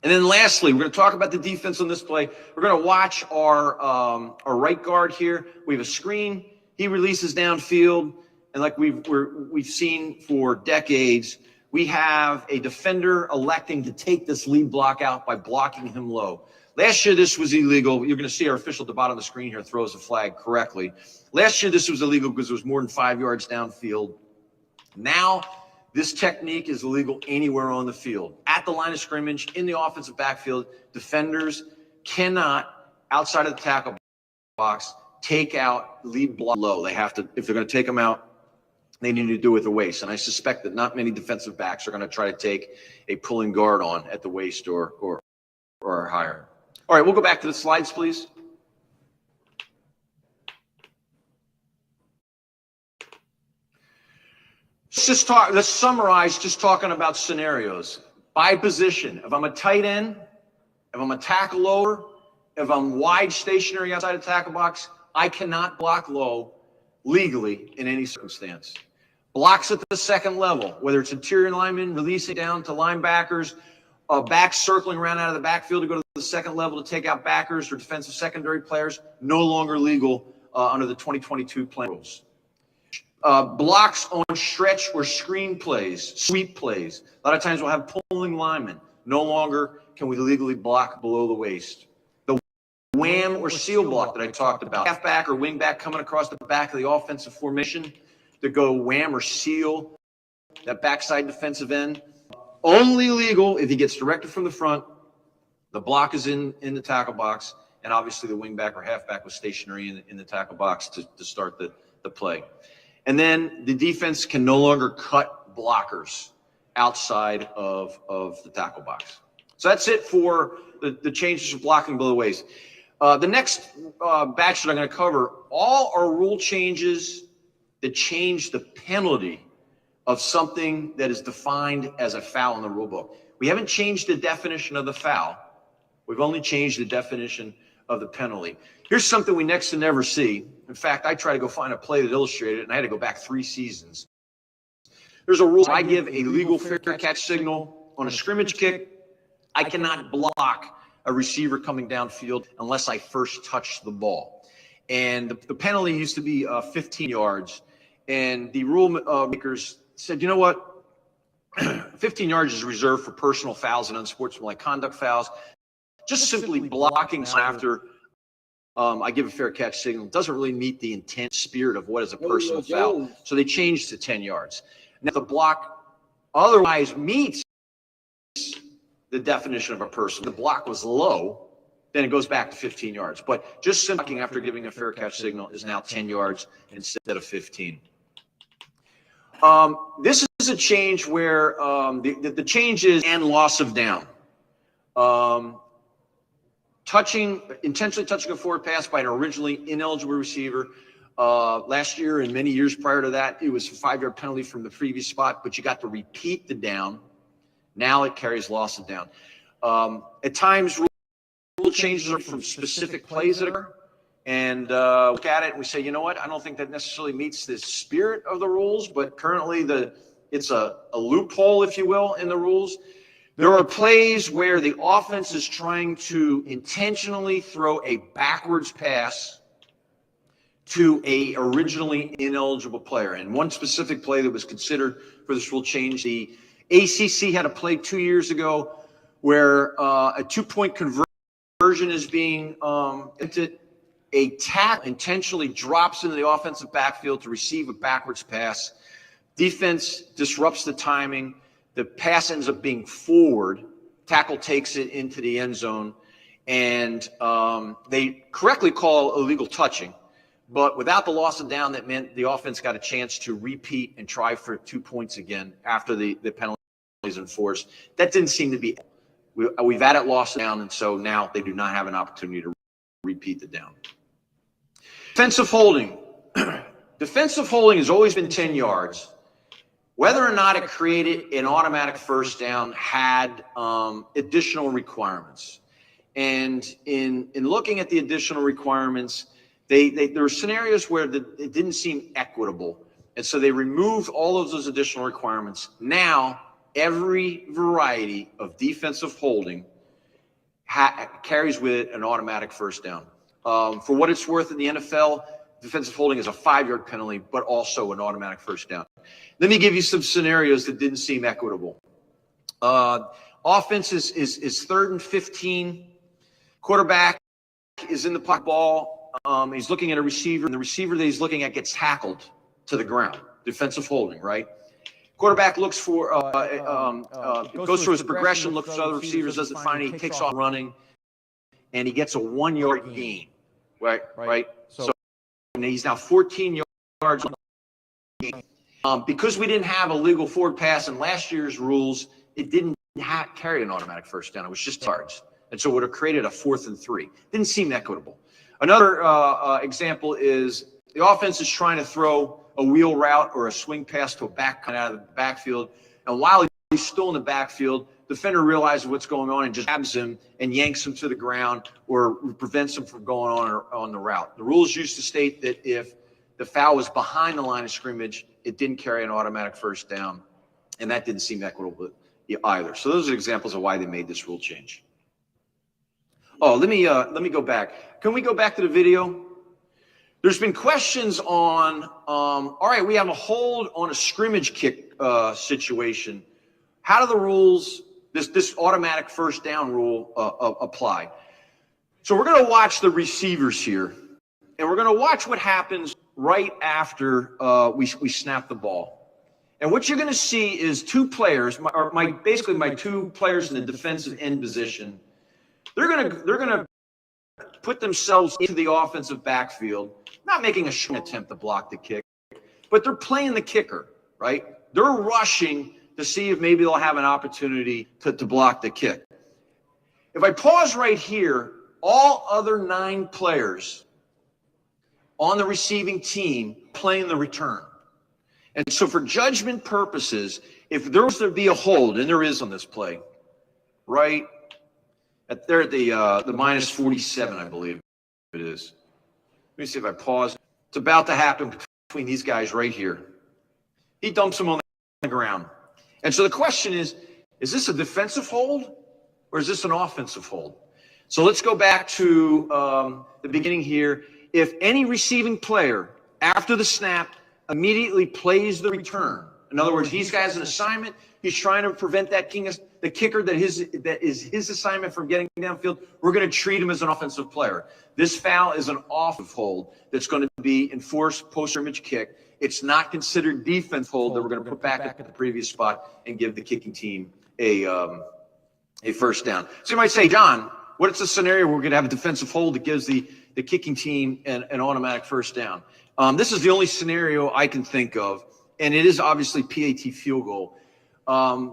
Speaker 11: And then lastly, we're going to talk about the defense on this play. We're going to watch our right guard here. We have a screen. He releases downfield. And like we've seen for decades, we have a defender electing to take this lead block out by blocking him low. Last year, this was illegal. You're going to see our official at the bottom of the screen here throws the flag correctly. Last year, this was illegal because it was more than 5 yards downfield. Now, this technique is illegal anywhere on the field. At the line of scrimmage, in the offensive backfield, defenders cannot, outside of the tackle box, take out lead block low. They have to, if they're going to take them out, they need to do it with the waist. And I suspect that not many defensive backs are going to try to take a pulling guard on at the waist or higher. All right, we'll go back to the slides, please. Let's summarize just talking about scenarios. By position, if I'm a tight end, if I'm a tackle lower, if I'm wide stationary outside the tackle box, I cannot block low legally in any circumstance. Blocks at the second level, whether it's interior linemen releasing down to linebackers, backs circling around out of the backfield to go to the second level to take out backers or defensive secondary players, no longer legal under the 2022 plan rules. Blocks on stretch or screen plays, sweep plays. A lot of times we'll have pulling linemen. No longer can we legally block below the waist. The wham or seal block that I talked about, halfback or wingback coming across the back of the offensive formation to go wham or seal that backside defensive end. Only legal if he gets directed from the front, the block is in the tackle box, and obviously the wingback or halfback was stationary in the tackle box to start the play. And then the defense can no longer cut blockers outside of the tackle box. So that's it for the changes of blocking below the waist. The next batch that I'm going to cover, all are rule changes that change the penalty of something that is defined as a foul in the rule book. We haven't changed the definition of the foul. We've only changed the definition of the penalty. Here's something we next to never see. In fact, I tried to go find a play that illustrated it, and I had to go back 3 seasons. There's a rule. I give a legal fair catch signal on a scrimmage kick. I cannot block a receiver coming downfield unless I first touch the ball. And the penalty used to be 15 yards. And the rule makers said, you know what? 15 yards is reserved for personal fouls and unsportsmanlike conduct fouls. Just simply blocking after I give a fair catch signal doesn't really meet the intent spirit of what is a personal foul. So they changed to 10 yards. Now, the block otherwise meets the definition of a person. The block was low, then it goes back to 15 yards. But just simply after giving a fair catch signal is now 10 yards instead of 15. This is a change where the change is and loss of down. Intentionally touching a forward pass by an originally ineligible receiver. Last year and many years prior to that, it was a 5-yard penalty from the previous spot, but you got to repeat the down. Now it carries loss of down. At times, rule changes are from specific plays that occur, and look at it and we say, you know what? I don't think that necessarily meets the spirit of the rules, but currently it's a loophole, if you will, in the rules. There are plays where the offense is trying to intentionally throw a backwards pass to a originally ineligible player. And one specific play that was considered for this rule change, the ACC had a play 2 years ago where a 2-point conversion is being attempted. A tackle intentionally drops into the offensive backfield to receive a backwards pass. Defense disrupts the timing. The pass ends up being forward. Tackle takes it into the end zone, and they correctly call illegal touching. But without the loss of down, that meant the offense got a chance to repeat and try for 2 points again after the penalty is enforced. That didn't seem to be. We've added loss of down, and so now they do not have an opportunity to repeat the down. Defensive holding. Defensive holding has always been 10 yards. Whether or not it created an automatic first down had additional requirements. And in looking at the additional requirements, there were scenarios where it didn't seem equitable. And so they removed all of those additional requirements. Now, every variety of defensive holding carries with it an automatic first down. For what it's worth in the NFL, defensive holding is a 5-yard penalty, but also an automatic first down. Let me give you some scenarios that didn't seem equitable. Offense is 3rd and 15. Quarterback is in the pocket ball. He's looking at a receiver, and the receiver that he's looking at gets tackled to the ground. Defensive holding, right? Quarterback looks for goes through his progression, looks for other receivers, doesn't find it. He takes off running, and he gets a 1-yard gain. Right. So he's now 14 yards. Because we didn't have a legal forward pass in last year's rules, it didn't carry an automatic first down. It was just yards. And so it would have created a 4th and 3. Didn't seem equitable. Another example is the offense is trying to throw a wheel route or a swing pass to a back coming out of the backfield. And while he's still in the backfield, the defender realizes what's going on and just grabs him and yanks him to the ground or prevents him from going on the route. The rules used to state that if the foul was behind the line of scrimmage, it didn't carry an automatic first down, and that didn't seem equitable either. So those are examples of why they made this rule change. Oh, let me go back. Can we go back to the video? There's been questions on, all right, we have a hold on a scrimmage kick situation. How do the rules, this automatic first down rule apply? So we're going to watch the receivers here, and we're going to watch what happens right after we snap the ball. And what you're going to see is two players, basically my two players in the defensive end position. They're going to put themselves into the offensive backfield, not making a attempt to block the kick, but they're playing the kicker, right? They're rushing to see if maybe they'll have an opportunity to block the kick. If I pause right here, all other 9 players on the receiving team playing the return. And so for judgment purposes, if there was to be a hold, and there is on this play, right? They're at the minus 47, I believe it is. Let me see if I pause. It's about to happen between these guys right here. He dumps them on the ground. And so the question is this a defensive hold or is this an offensive hold? So let's go back to the beginning here. If any receiving player after the snap immediately plays the return, in other words, he's got an assignment, he's trying to prevent the kicker that is his assignment from getting downfield, we're going to treat him as an offensive player. This foul is an offensive hold that's going to be enforced post-scrimmage kick. It's not considered defense hold that we're going to put back at the previous spot and give the kicking team a first down. So you might say, John, what's the scenario where we're going to have a defensive hold that gives the kicking team an automatic first down? This is the only scenario I can think of. and it is obviously PAT field goal.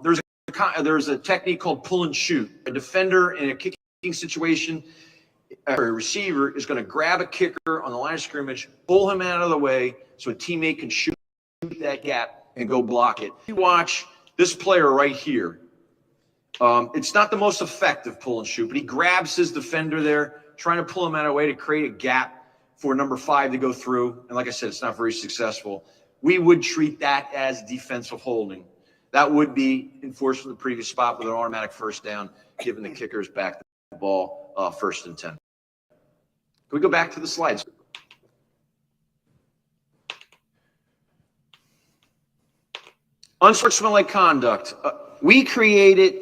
Speaker 11: There's a technique called pull and shoot. A defender in a kicking situation, or a receiver is going to grab a kicker on the line of scrimmage, pull him out of the way so a teammate can shoot that gap and go block it. You watch this player right here. It's not the most effective pull and shoot, but he grabs his defender there, trying to pull him out of the way to create a gap for number 5 to go through. And like I said, it's not very successful. We would treat that as defensive holding. That would be enforced from the previous spot with an automatic first down, giving the kickers back the ball 1st and 10. Can we go back to the slides? Unsportsmanlike conduct. We created,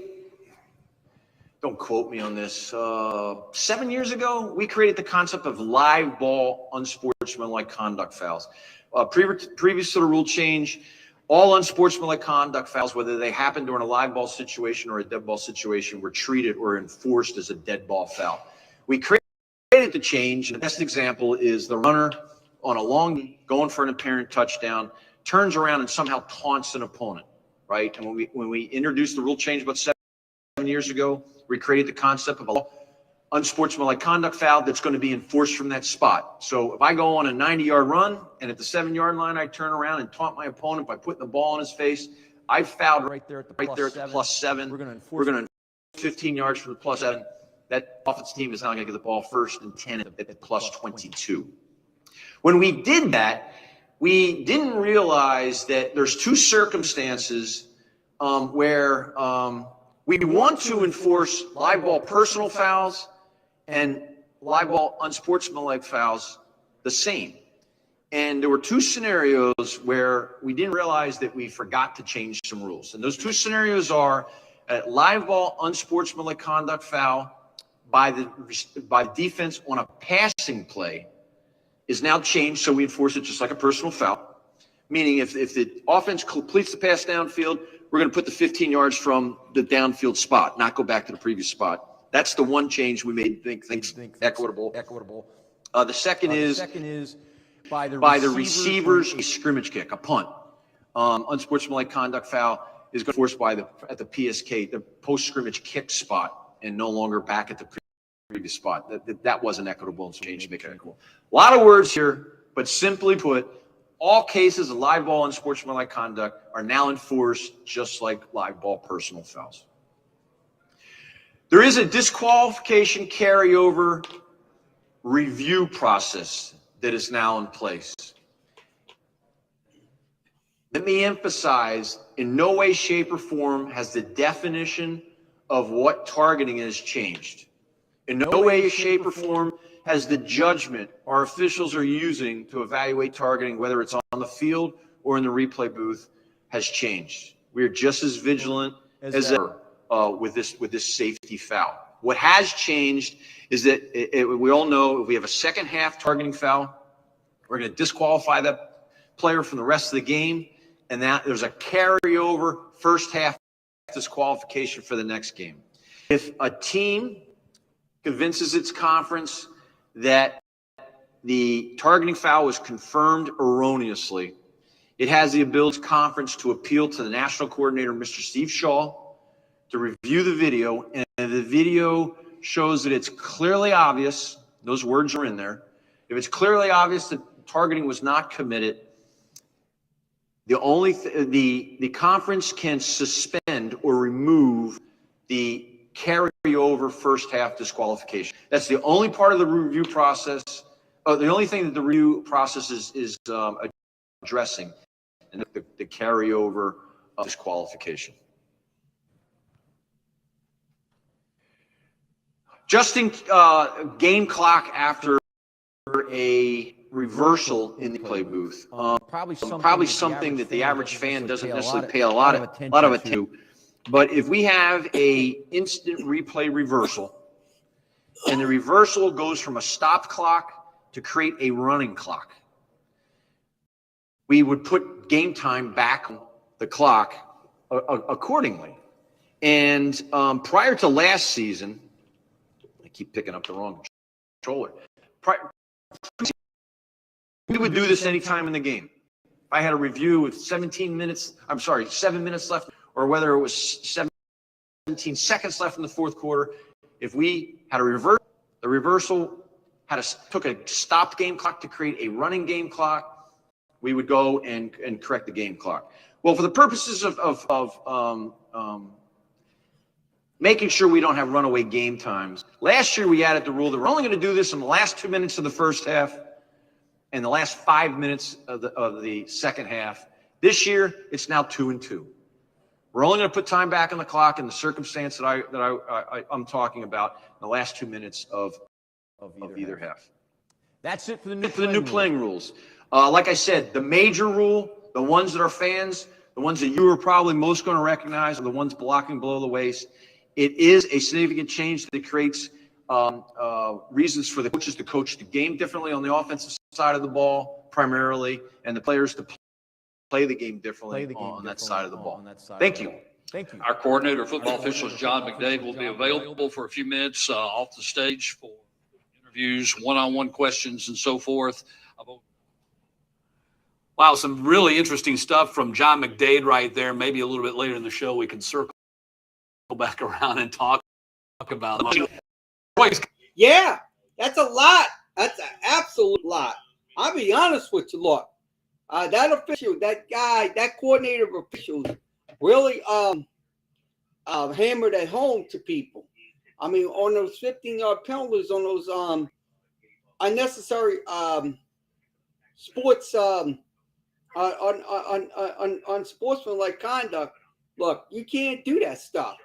Speaker 11: don't quote me on this, 7 years ago, we created the concept of live ball unsportsmanlike conduct fouls. Previous to the rule change, all unsportsmanlike conduct fouls, whether they happen during a live ball situation or a dead ball situation, were treated or enforced as a dead ball foul. We created the change. The best example is the runner on a long going for an apparent touchdown, turns around and somehow taunts an opponent, right? And when we introduced the rule change about 7 years ago, we created the concept of a unsportsmanlike conduct foul that's going to be enforced from that spot. So if I go on a 90-yard run and at the 7-yard line I turn around and taunt my opponent by putting the ball in his face, I fouled right there at the +7. We're going to enforce 15 yards from the +7. That offense team is now going to get the ball 1st and 10 at the +22. When we did that, we didn't realize that there's 2 circumstances where we want to enforce live ball personal fouls and live ball unsportsmanlike fouls the same. And there were 2 scenarios where we didn't realize that we forgot to change some rules. And those 2 scenarios are a live ball unsportsmanlike conduct foul by the defense on a passing play is now changed, so we enforce it just like a personal foul. Meaning if the offense completes the pass downfield, we're going to put the 15 yards from the downfield spot, not go back to the previous spot. That's the one change we made think equitable. The second is by the receivers, a scrimmage kick, a punt. Unsportsmanlike conduct foul is going to be enforced at the PSK, the post scrimmage kick spot, and no longer back at the previous spot. That wasn't equitable, and so change to make it equitable. A lot of words here, but simply put, all cases of live ball unsportsmanlike conduct are now enforced just like live ball personal fouls. There is a disqualification carryover review process that is now in place. Let me emphasize, in no way, shape, or form has the definition of what targeting is changed. In no way, shape, or form has the judgment our officials are using to evaluate targeting, whether it's on the field or in the replay booth, has changed. We are just as vigilant as ever with this safety foul. What has changed is that we all know if we have a second half targeting foul, we're going to disqualify that player from the rest of the game, and that there's a carryover first half disqualification for the next game. If a team convinces its conference that the targeting foul was confirmed erroneously, it has the ability conference to appeal to the national coordinator, Mr. Steve Shaw, to review the video, and the video shows that it's clearly obvious, those words are in there, if it's clearly obvious that targeting was not committed, the conference can suspend or remove the carryover first half disqualification. That's the only part of the review process, the only thing that the review process is addressing, and the carryover disqualification. Just in game clock after a reversal in the play booth, probably something that the average fan doesn't necessarily pay a lot of attention to. But if we have a instant replay reversal, and the reversal goes from a stop clock to create a running clock, we would put game time back on the clock accordingly. And prior to last season, I keep picking up the wrong controller. We would do this anytime in the game. If I had a review with 7 minutes left, or whether it was 17 seconds left in the fourth quarter, if we had the reversal took a stopped game clock to create a running game clock, we would go and correct the game clock. Well, for the purposes of making sure we don't have runaway game times, last year we added the rule that we're only going to do this in the last 2 minutes of the first half and the last 5 minutes of the second half. This year, it's now 2 and 2. We're only going to put time back on the clock in the circumstance that I'm talking about in the last 2 minutes of either half.
Speaker 8: That's it for the
Speaker 11: new playing rules. Like I said, the major rule, the ones that are fans, the ones that you are probably most going to recognize are the ones blocking below the waist. It is a significant change that creates reasons for the coaches to coach the game differently on the offensive side of the ball, primarily, and the players to play the game differently on that side of the ball. Thank you.
Speaker 8: Thank you.
Speaker 2: Our coordinator of football officials, John McDade, will be available for a few minutes off the stage for interviews, one-on-one questions, and so forth. Wow, some really interesting stuff from John McDade right there. Maybe a little bit later in the show, we can circle back around and talk about it.
Speaker 1: Yeah, that's a lot. That's an absolute lot. I'll be honest with you, look. That official, that guy, that coordinator of officials really hammered it home to people. I mean, on those 15-yard penalties, on those unnecessary sports on sportsmanlike conduct. Look, you can't do that stuff,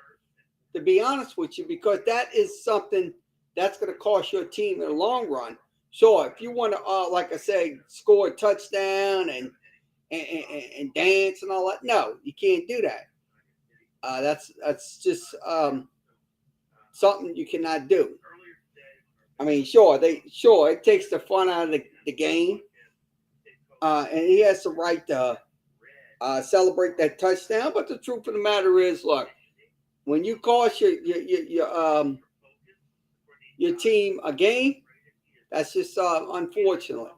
Speaker 1: to be honest with you, because that is something that's going to cost your team in the long run. Sure, if you want to, like I say, score a touchdown and dance and all that, no, you can't do that. That's just something you cannot do. I mean, sure, it takes the fun out of the game, and he has the right to celebrate that touchdown. But the truth of the matter is, look, when you cost your team a game, that's just unfortunate.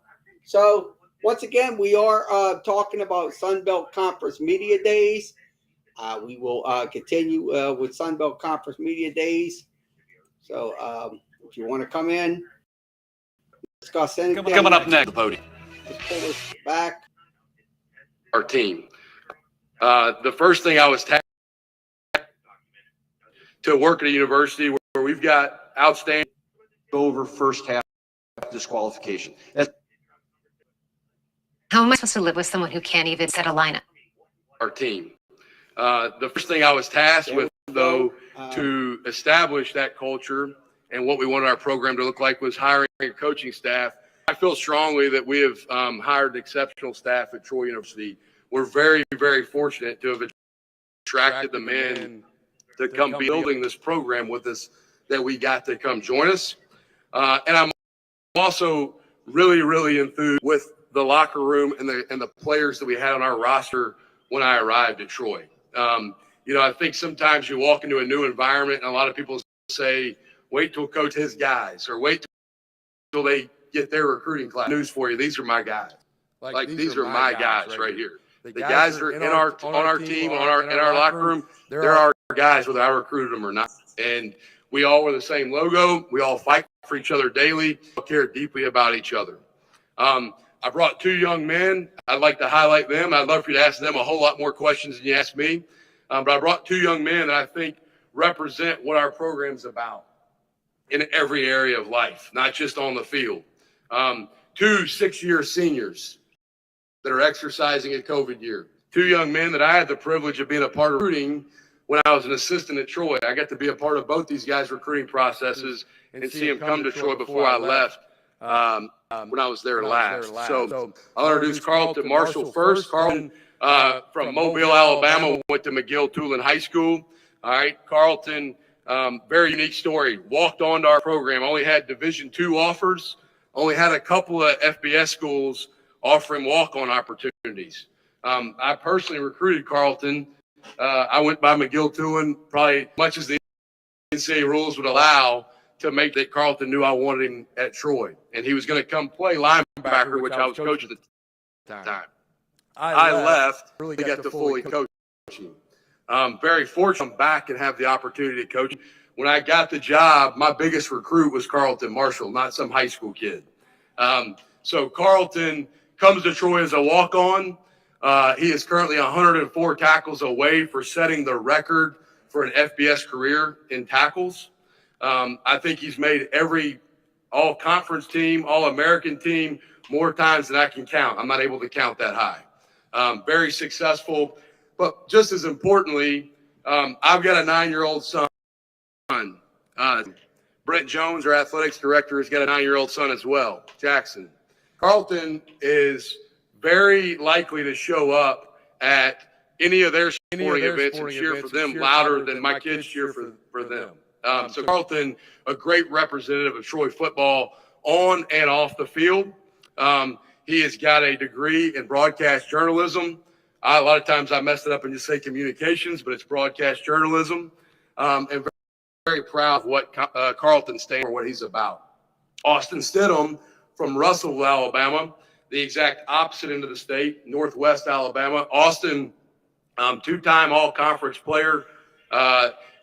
Speaker 1: So once again, we are talking about Sun Belt Conference Media Days. We will continue with Sun Belt Conference Media Days. So if you want to come in, discuss anything.
Speaker 2: Coming up next, the podium.
Speaker 1: Let's pull this back.
Speaker 12: Our team. The first thing I was tasked to work at a university where we've got outstanding
Speaker 11: over first half disqualification.
Speaker 13: How am I supposed to live with someone who can't even set a lineup?
Speaker 12: Our team. The first thing I was tasked with, though, to establish that culture and what we wanted our program to look like was hiring a coaching staff. I feel strongly that we have hired exceptional staff at Troy University. We're very, very fortunate to have attracted the men to come building this program with us, that we got to come join us. And I'm also really, really enthused with the locker room and the players that we had on our roster when I arrived at Troy. I think sometimes you walk into a new environment and a lot of people say, wait till coach his guys, or wait till they get their recruiting class. News for you, these are my guys. Like these are my guys right here. The guys are on our team, in our locker room. They're our guys, whether I recruited them or not. And we all wear the same logo. We all fight for each other daily. We care deeply about each other. I brought 2 young men. I'd like to highlight them. I'd love for you to ask them a whole lot more questions than you asked me. But I brought 2 young men that I think represent what our program's about in every area of life, not just on the field. 2 6-year seniors that are exercising a COVID year. 2 young men that I had the privilege of being a part of recruiting when I was an assistant at Troy. I got to be a part of both these guys' recruiting processes and see them come to Troy before I left when I was there last. So I'll introduce Carlton Marshall first. Carlton from Mobile, Alabama, went to McGill-Toolen High School. All right, Carlton, very unique story. Walked onto our program, only had Division II offers, only had a couple of FBS schools offering walk-on opportunities. I personally recruited Carlton. I went by McGill-Toolen probably much as the NCAA rules would allow to make that Carlton knew I wanted him at Troy. And he was going to come play linebacker, which I was coaching at the time. I left to get to fully coaching. Very fortunate to come back and have the opportunity to coach. When I got the job, my biggest recruit was Carlton Marshall, not some high school kid. So Carlton comes to Troy as a walk-on. He is currently 104 tackles away for setting the record for an FBS career in tackles. I think he's made every all-conference team, all-American team more times than I can count. I'm not able to count that high. Very successful. But just as importantly, I've got a 9-year-old son. Brent Jones, our athletics director, has got a 9-year-old son as well, Jackson. Carlton is very likely to show up at any of their sporting events and cheer for them louder than my kids cheer for them. So Carlton, a great representative of Troy football on and off the field. He has got a degree in broadcast journalism. A lot of times I mess it up and just say communications, but it's broadcast journalism. And very proud of what Carlton stands for, what he's about. Austin Stidham from Russellville, Alabama, the exact opposite end of the state, Northwest Alabama. Austin, two-time all-conference player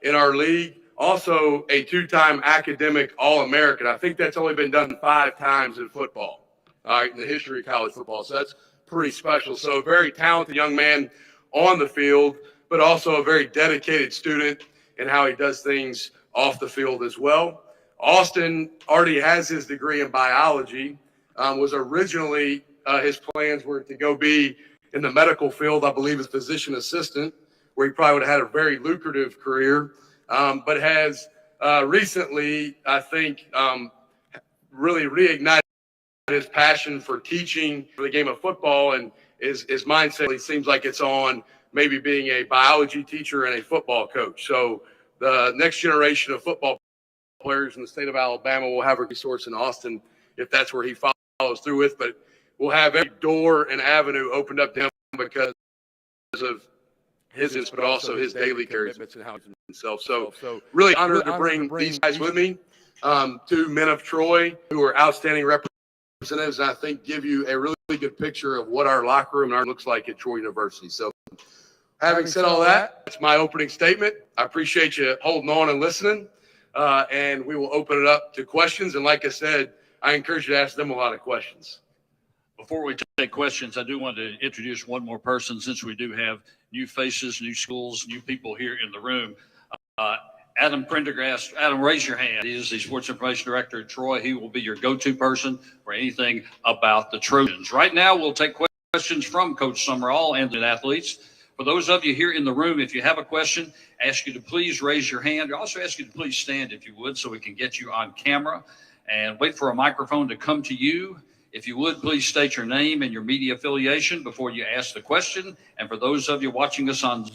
Speaker 12: in our league, also a two-time academic All-American. I think that's only been done 5 times in football, all right, in the history of college football. So that's pretty special. So a very talented young man on the field, but also a very dedicated student in how he does things off the field as well. Austin already has his degree in biology, was originally his plans were to go be in the medical field, I believe as physician assistant, where he probably would have had a very lucrative career, but has recently, I think, really reignited his passion for teaching for the game of football, and his mindset seems like it's on maybe being a biology teacher and a football coach. So the next generation of football players in the state of Alabama will have a resource in Austin if that's where he follows through with, but we'll have every door and avenue opened up to him because of his, but also his daily commitments and how he himself. So really honored to bring these guys with me, 2 men of Troy who are outstanding representatives, and I think give you a really good picture of what our locker room looks like at Troy University. So having said all that, that's my opening statement. I appreciate you holding on and listening, and we will open it up to questions. And like I said, I encourage you to ask them a lot of questions.
Speaker 2: Before we take questions, I do want to introduce one more person since we do have new faces, new schools, new people here in the room. Adam Prendergast. Adam, raise your hand. He is the Sports Information Director at Troy. He will be your go-to person for anything about the Trojans. Right now, we'll take questions from Coach Summerall and the athletes. For those of you here in the room, if you have a question, I ask you to please raise your hand. I also ask you to please stand if you would so we can get you on camera, and wait for a microphone to come to you. If you would, please state your name and your media affiliation before you ask the question. And for those of you watching us on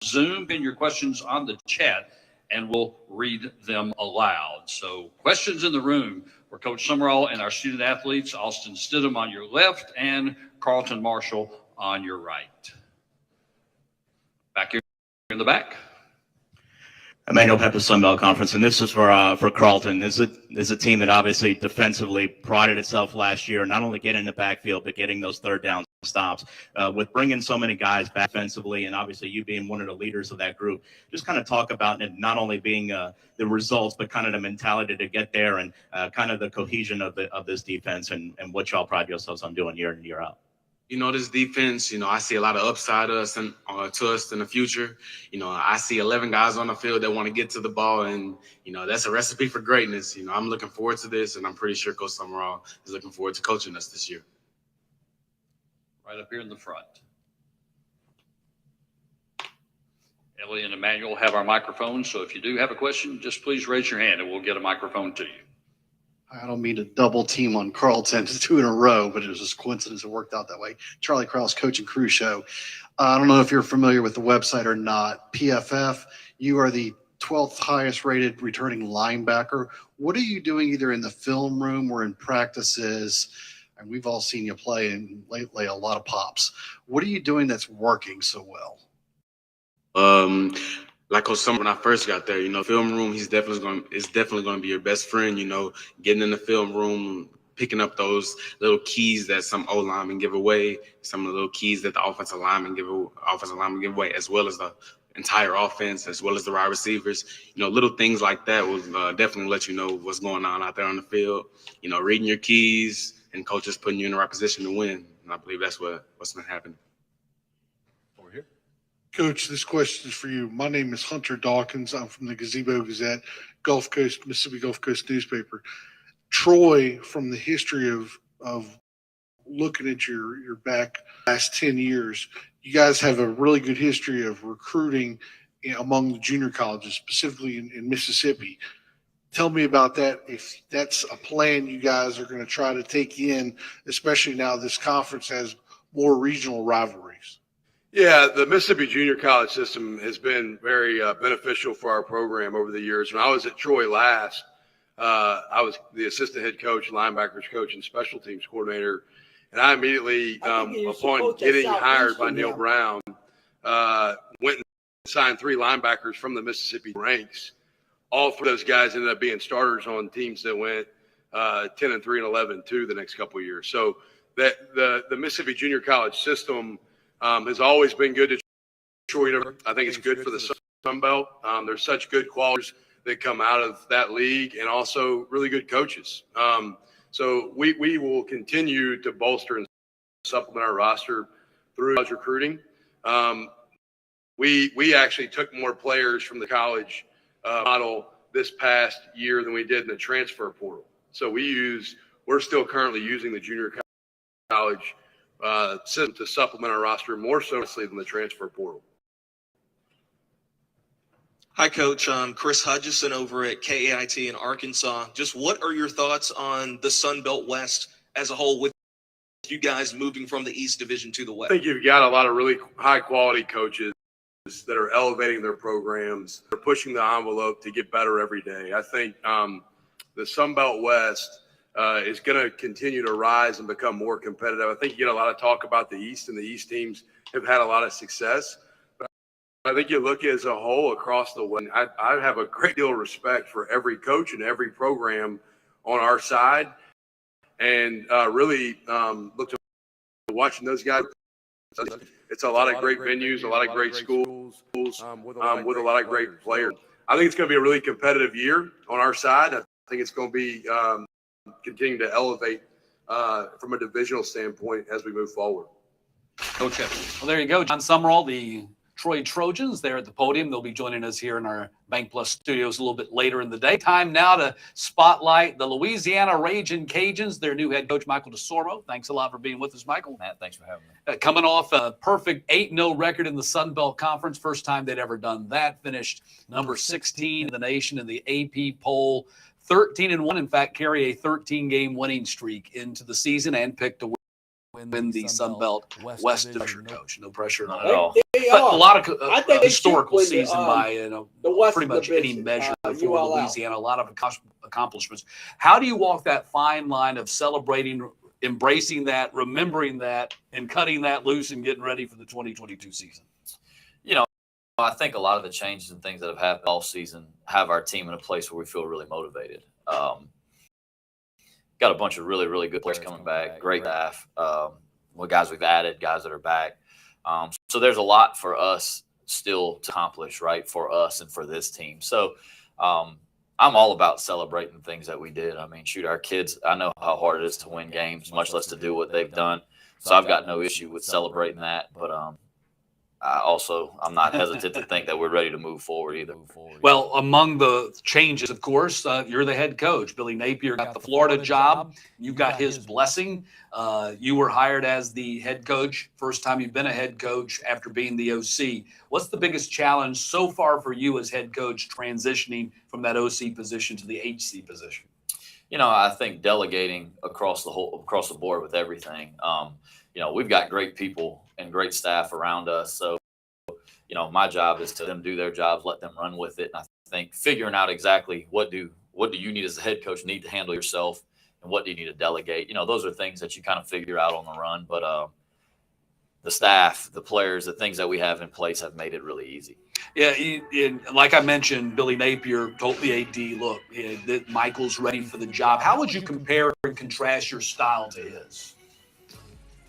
Speaker 2: Zoom, pin your questions on the chat, and we'll read them aloud. So questions in the room for Coach Summerall and our student athletes, Austin Stidham on your left and Carlton Marshall on your right. Back here in the back.
Speaker 14: Emmanuel Pepper Sunbelt Conference, and this is for Carlton. This is a team that obviously defensively prided itself last year, not only getting in the backfield, but getting those third down stops. With bringing so many guys back defensively, and obviously you being one of the leaders of that group, just kind of talk about it not only being the results, but kind of the mentality to get there, and kind of the cohesion of this defense, and what y'all pride yourselves on doing year in and year out.
Speaker 15: You know, this defense, you know, I see a lot of upside to us in the future. You know, I see 11 guys on the field that want to get to the ball, and, you know, that's a recipe for greatness. You know, I'm looking forward to this, and I'm pretty sure Coach Summerall is looking forward to coaching us this year.
Speaker 2: Right up here in the front. Ellie and Emmanuel have our microphones, so if you do have a question, just please raise your hand and we'll get a microphone to you.
Speaker 16: I don't mean to double team on Carlton 2 in a row, but it was just coincidence it worked out that way. Charlie Krause, Coach and Crew Show. I don't know if you're familiar with the website or not. PFF, you are the 12th highest rated returning linebacker. What are you doing either in the film room or in practices? And we've all seen you play and lately a lot of pops. What are you doing that's working so well?
Speaker 15: Like Coach Summer, when I first got there, you know, film room, is definitely going to be your best friend. You know, getting in the film room, picking up those little keys that some O linemen give away, some of the little keys that the offensive linemen give away, as well as the entire offense, as well as the wide receivers. Little things like that will definitely let you know what's going on out there on the field. Reading your keys and coaches putting you in the right position to win. And I believe that's what's been happening.
Speaker 11: Over here.
Speaker 17: Coach, this question is for you. My name is Hunter Dawkins. I'm from the Gazebo Gazette, Mississippi Gulf Coast newspaper. Troy, from the history of looking at your back last 10 years, you guys have a really good history of recruiting among the junior colleges, specifically in Mississippi. Tell me about that, if that's a plan you guys are going to try to take in, especially now this conference has more regional rivalries.
Speaker 12: Yeah, the Mississippi junior college system has been very beneficial for our program over the years. When I was at Troy last, I was the assistant head coach, linebackers coach, and special teams coordinator. And I immediately, upon getting hired by Neil Brown, went and signed 3 linebackers from the Mississippi ranks. All 3 of those guys ended up being starters on teams that went 10-3 and 11-2 the next couple of years. So that the Mississippi junior college system has always been good to Troy. I think it's good for the Sun Belt. There's such good qualities that come out of that league, and also really good coaches. So we will continue to bolster and supplement our roster through college recruiting. We actually took more players from the college model this past year than we did in the transfer portal. So we're still currently using the junior college system to supplement our roster more so than the transfer portal.
Speaker 18: Hi, Coach. Chris Hutchison over at KAIT in Arkansas. Just what are your thoughts on the Sun Belt West as a whole, with you guys moving from the East Division to the West?
Speaker 12: I think you've got a lot of really high-quality coaches that are elevating their programs. They're pushing the envelope to get better every day. I think the Sun Belt West is going to continue to rise and become more competitive. I think you get a lot of talk about the East, and the East teams have had a lot of success. I think you look as a whole across the West. I have a great deal of respect for every coach and every program on our side, and really look to watching those guys. It's a lot of great venues, a lot of great schools with a lot of great players. I think it's going to be a really competitive year on our side. I think it's going to be continuing to elevate from a divisional standpoint as we move forward.
Speaker 2: Coach, well, there you go. John Summerall, the Troy Trojans, there at the podium. They'll be joining us here in our Bank Plus studios a little bit later in the day. Time now to spotlight the Louisiana Ragin' Cajuns, their new head coach, Michael DeSormo. Thanks a lot for being with us, Michael.
Speaker 19: Matt, thanks for having me.
Speaker 2: Coming off a perfect 8-0 record in the Sun Belt Conference, first time they'd ever done that. Finished number 16 in the nation in the AP poll, 13-1. In fact, carry a 13-game winning streak into the season and picked to win the Sun Belt West Division, Coach. No pressure at all. But a lot of historical season by pretty much any measure for Louisiana. A lot of accomplishments. How do you walk that fine line of celebrating, embracing that, remembering that, and cutting that loose and getting ready for the 2022 season?
Speaker 19: I think a lot of the changes and things that have happened all season have our team in a place where we feel really motivated. Got a bunch of really, really good players coming back, great staff, guys we've added, guys that are back. So there's a lot for us still to accomplish, right, for us and for this team. So I'm all about celebrating things that we did. I mean, shoot, our kids, I know how hard it is to win games, much less to do what they've done. So I've got no issue with celebrating that. But I'm not hesitant to think that we're ready to move forward either.
Speaker 2: Well, among the changes, of course, you're the head coach. Billy Napier got the Florida job. You got his blessing. You were hired as the head coach. First time you've been a head coach after being the OC. What's the biggest challenge so far for you as head coach transitioning from that OC position to the HC position?
Speaker 19: I think delegating across the board with everything. We've got great people and great staff around us. So, my job is to them do their jobs, let them run with it. And I think figuring out exactly what do you need as a head coach need to handle yourself, and what do you need to delegate? Those are things that you kind of figure out on the run. But the staff, the players, the things that we have in place have made it really easy.
Speaker 2: Yeah, like I mentioned, Billy Napier told the AD, look, that Michael's ready for the job. How would you compare and contrast your style to his?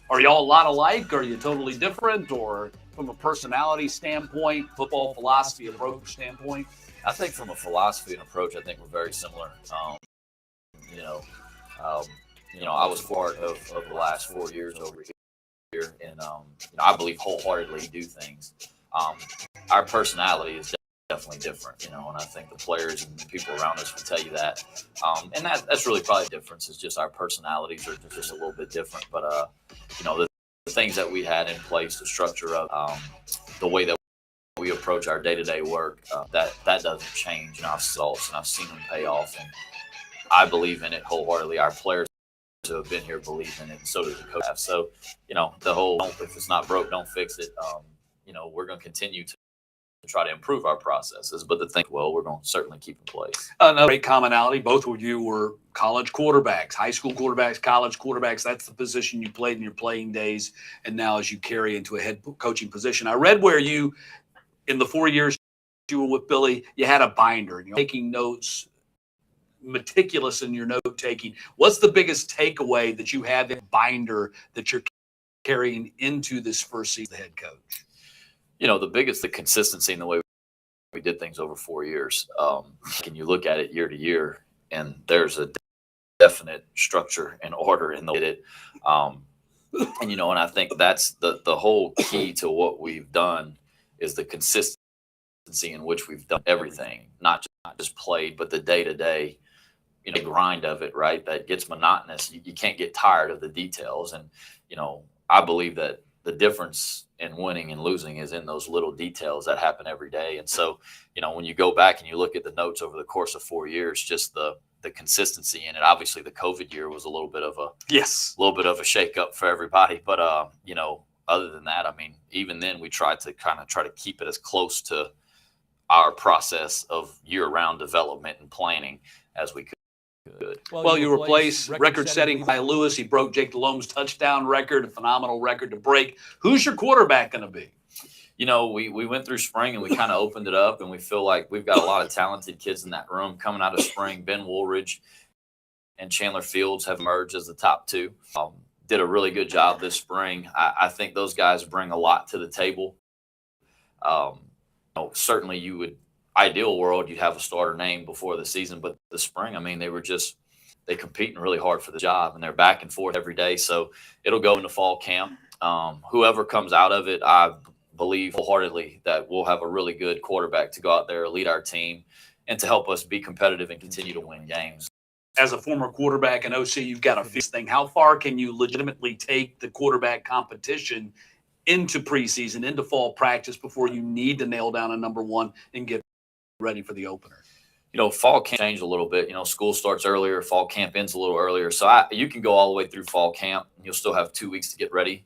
Speaker 2: Are y'all a lot alike? Are you totally different? Or from a personality standpoint, football philosophy approach standpoint?
Speaker 19: I think from a philosophy and approach, I think we're very similar. I was part of the last 4 years over here, and I believe wholeheartedly do things. Our personality is definitely different, and I think the players and the people around us will tell you that. And that's really probably the difference, is just our personalities are just a little bit different. But the things that we had in place, the structure of the way that we approach our day-to-day work, that doesn't change. And I've seen them pay off, and I believe in it wholeheartedly. Our players who have been here believe in it, and so does the coach. So, the whole, if it's not broke, don't fix it. We're going to continue to try to improve our processes, but we're going to certainly keep in place.
Speaker 2: Another great commonality, both of you were college quarterbacks, high school quarterbacks, college quarterbacks. That's the position you played in your playing days, and now as you carry into a head coaching position. I read where you, in the 4 years you were with Billy, you had a binder, and you're taking notes, meticulous in your note taking. What's the biggest takeaway that you have in binder that you're carrying into this first season as head coach?
Speaker 19: The consistency in the way we did things over 4 years. Can you look at it year to year, and there's a definite structure and order in the way it. And I think that's the whole key to what we've done, is the consistency in which we've done everything, not just played, but the day-to-day, grind of it, right? That gets monotonous. You can't get tired of the details. And, I believe that the difference in winning and losing is in those little details that happen every day. And so, when you go back and you look at the notes over the course of 4 years, just the consistency in it. Obviously, the COVID year was a little bit of a shakeup for everybody. But other than that, even then, we tried to try to keep it as close to our process of year-round development and planning as we could.
Speaker 2: Well, you replaced record-setting by Lewis. He broke Jake Delhomme's touchdown record, a phenomenal record to break. Who's your quarterback going to be?
Speaker 19: We went through spring and we kind of opened it up, and we feel like we've got a lot of talented kids in that room coming out of spring. Ben Woolridge and Chandler Fields have emerged as the top two. Did a really good job this spring. I think those guys bring a lot to the table. Certainly you would, ideal world, you'd have a starter name before the season, but the spring, they competing really hard for the job, and they're back and forth every day. So it'll go into fall camp. Whoever comes out of it, I believe wholeheartedly that we'll have a really good quarterback to go out there, lead our team, and to help us be competitive and continue to win games.
Speaker 2: As a former quarterback in OC, you've got a fix thing. How far can you legitimately take the quarterback competition into preseason, into fall practice, before you need to nail down a number one and get ready for the opener?
Speaker 19: Fall camp changed a little bit. School starts earlier, fall camp ends a little earlier. So you can go all the way through fall camp, and you'll still have 2 weeks to get ready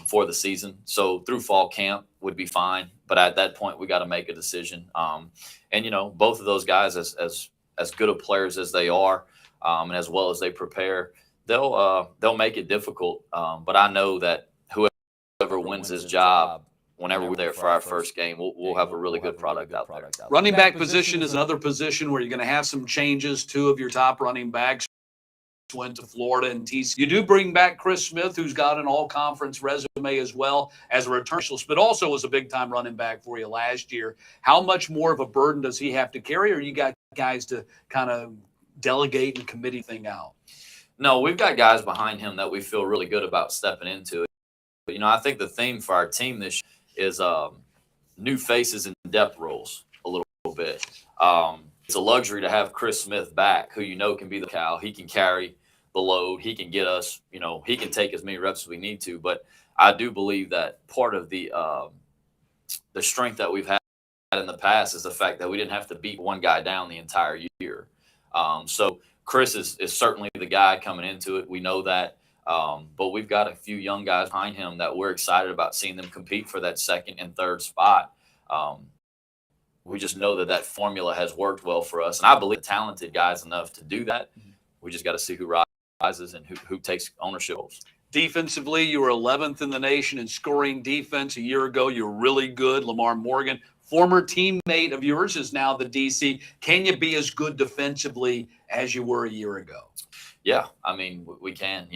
Speaker 19: for the season. So through fall camp would be fine. But at that point, we got to make a decision. And both of those guys, as good of players as they are, and as well as they prepare, they'll make it difficult. But I know that whoever wins this job, whenever we're there for our first game, we'll have a really good product out there.
Speaker 2: Running back position is another position where you're going to have some changes. Two of your top running backs went to Florida and TCU. You do bring back Chris Smith, who's got an all-conference resume as well as a return, but also was a big-time running back for you last year. How much more of a burden does he have to carry, or you got guys to kind of delegate and committee thing out?
Speaker 19: No, we've got guys behind him that we feel really good about stepping into it. But, I think the theme for our team this year is new faces and depth roles a little bit. It's a luxury to have Chris Smith back, who can be the cow. He can carry the load. He can get us, he can take as many reps as we need to. But I do believe that part of the strength that we've had in the past is the fact that we didn't have to beat one guy down the entire year. So Chris is certainly the guy coming into it. We know that. But we've got a few young guys behind him that we're excited about seeing them compete for that second and third spot. We just know that formula has worked well for us. And I believe the talented guys enough to do that. We just got to see who rises and who takes ownership.
Speaker 2: Defensively, you were 11th in the nation in scoring defense. A year ago, you were really good. Lamar Morgan, former teammate of yours, is now the DC. Can you be as good defensively as you were a year ago?
Speaker 19: Yeah, I mean, we can.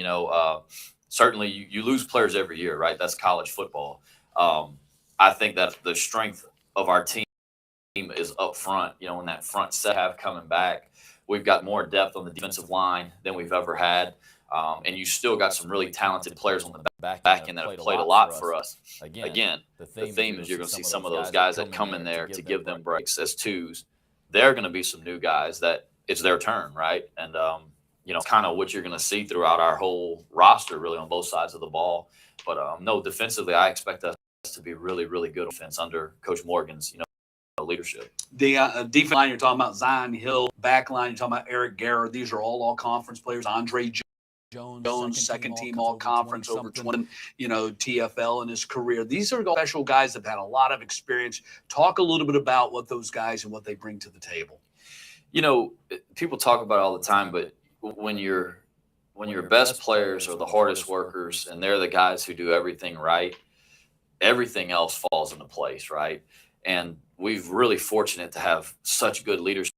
Speaker 19: Certainly you lose players every year, right? That's college football. I think that the strength of our team is up front. In that front set have coming back, we've got more depth on the defensive line than we've ever had. And you still got some really talented players on the back end that have played a lot for us. Again, the theme is you're going to see some of those guys that come in there to give them breaks as twos. There are going to be some new guys that it's their turn, right? And, kind of what you're going to see throughout our whole roster, really, on both sides of the ball. But no, defensively, I expect us to be really, really good offense under Coach Morgan's, leadership.
Speaker 2: The defense line, you're talking about Zion Hill. Back line, you're talking about Eric Garrett. These are all conference players. Andre Jones, second team all conference, over 20, TFL in his career. These are special guys that have had a lot of experience. Talk a little bit about what those guys and what they bring to the table.
Speaker 19: People talk about it all the time, but when your best players are the hardest workers and they're the guys who do everything right, everything else falls into place, right? And we've really fortunate to have such good leadership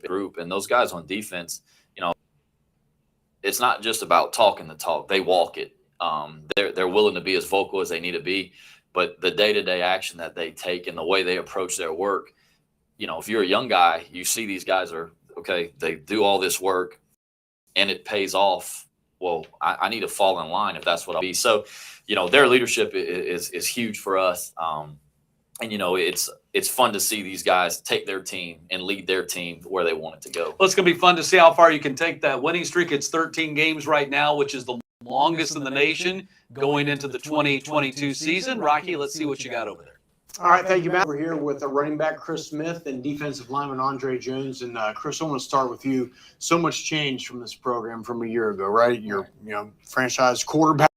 Speaker 19: group, and those guys on defense, it's not just about talking the talk; they walk it. They're willing to be as vocal as they need to be, but the day-to-day action that they take and the way they approach their work, if you're a young guy, you see these guys are okay. They do all this work, and it pays off. Well, I need to fall in line if that's what I'll be. So, their leadership is huge for us. And it's fun to see these guys take their team and lead their team where they want it to go.
Speaker 2: Well, it's going to be fun to see how far you can take that winning streak. It's 13 games right now, which is the longest in the nation going into the 2022 season. Rocky, let's see what you got over there.
Speaker 7: All right, thank you, Matt. We're here with running back Chris Smith and defensive lineman Andre Jones. And Chris, I want to start with you. So much change from this program from a year ago, right? Your franchise quarterback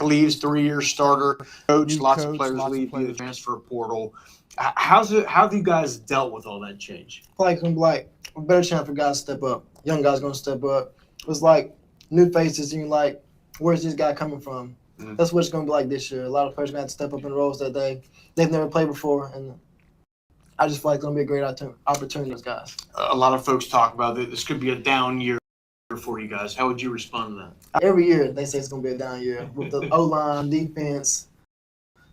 Speaker 7: leaves, 3-year starter coach. Lots of players leave via the transfer portal. How have you guys dealt with all that change?
Speaker 20: It's gonna be like a better chance for guys to step up. Young guys gonna step up. It's like new faces, and you're like, where's this guy coming from? Mm-hmm. That's what it's gonna be like this year. A lot of players are gonna have to step up in roles that they've never played before, and I just feel like it's gonna be a great opportunity for those guys.
Speaker 7: A lot of folks talk about that this could be a down year for you guys. How would you respond to that?
Speaker 20: Every year they say it's gonna be a down year with the O-line, defense,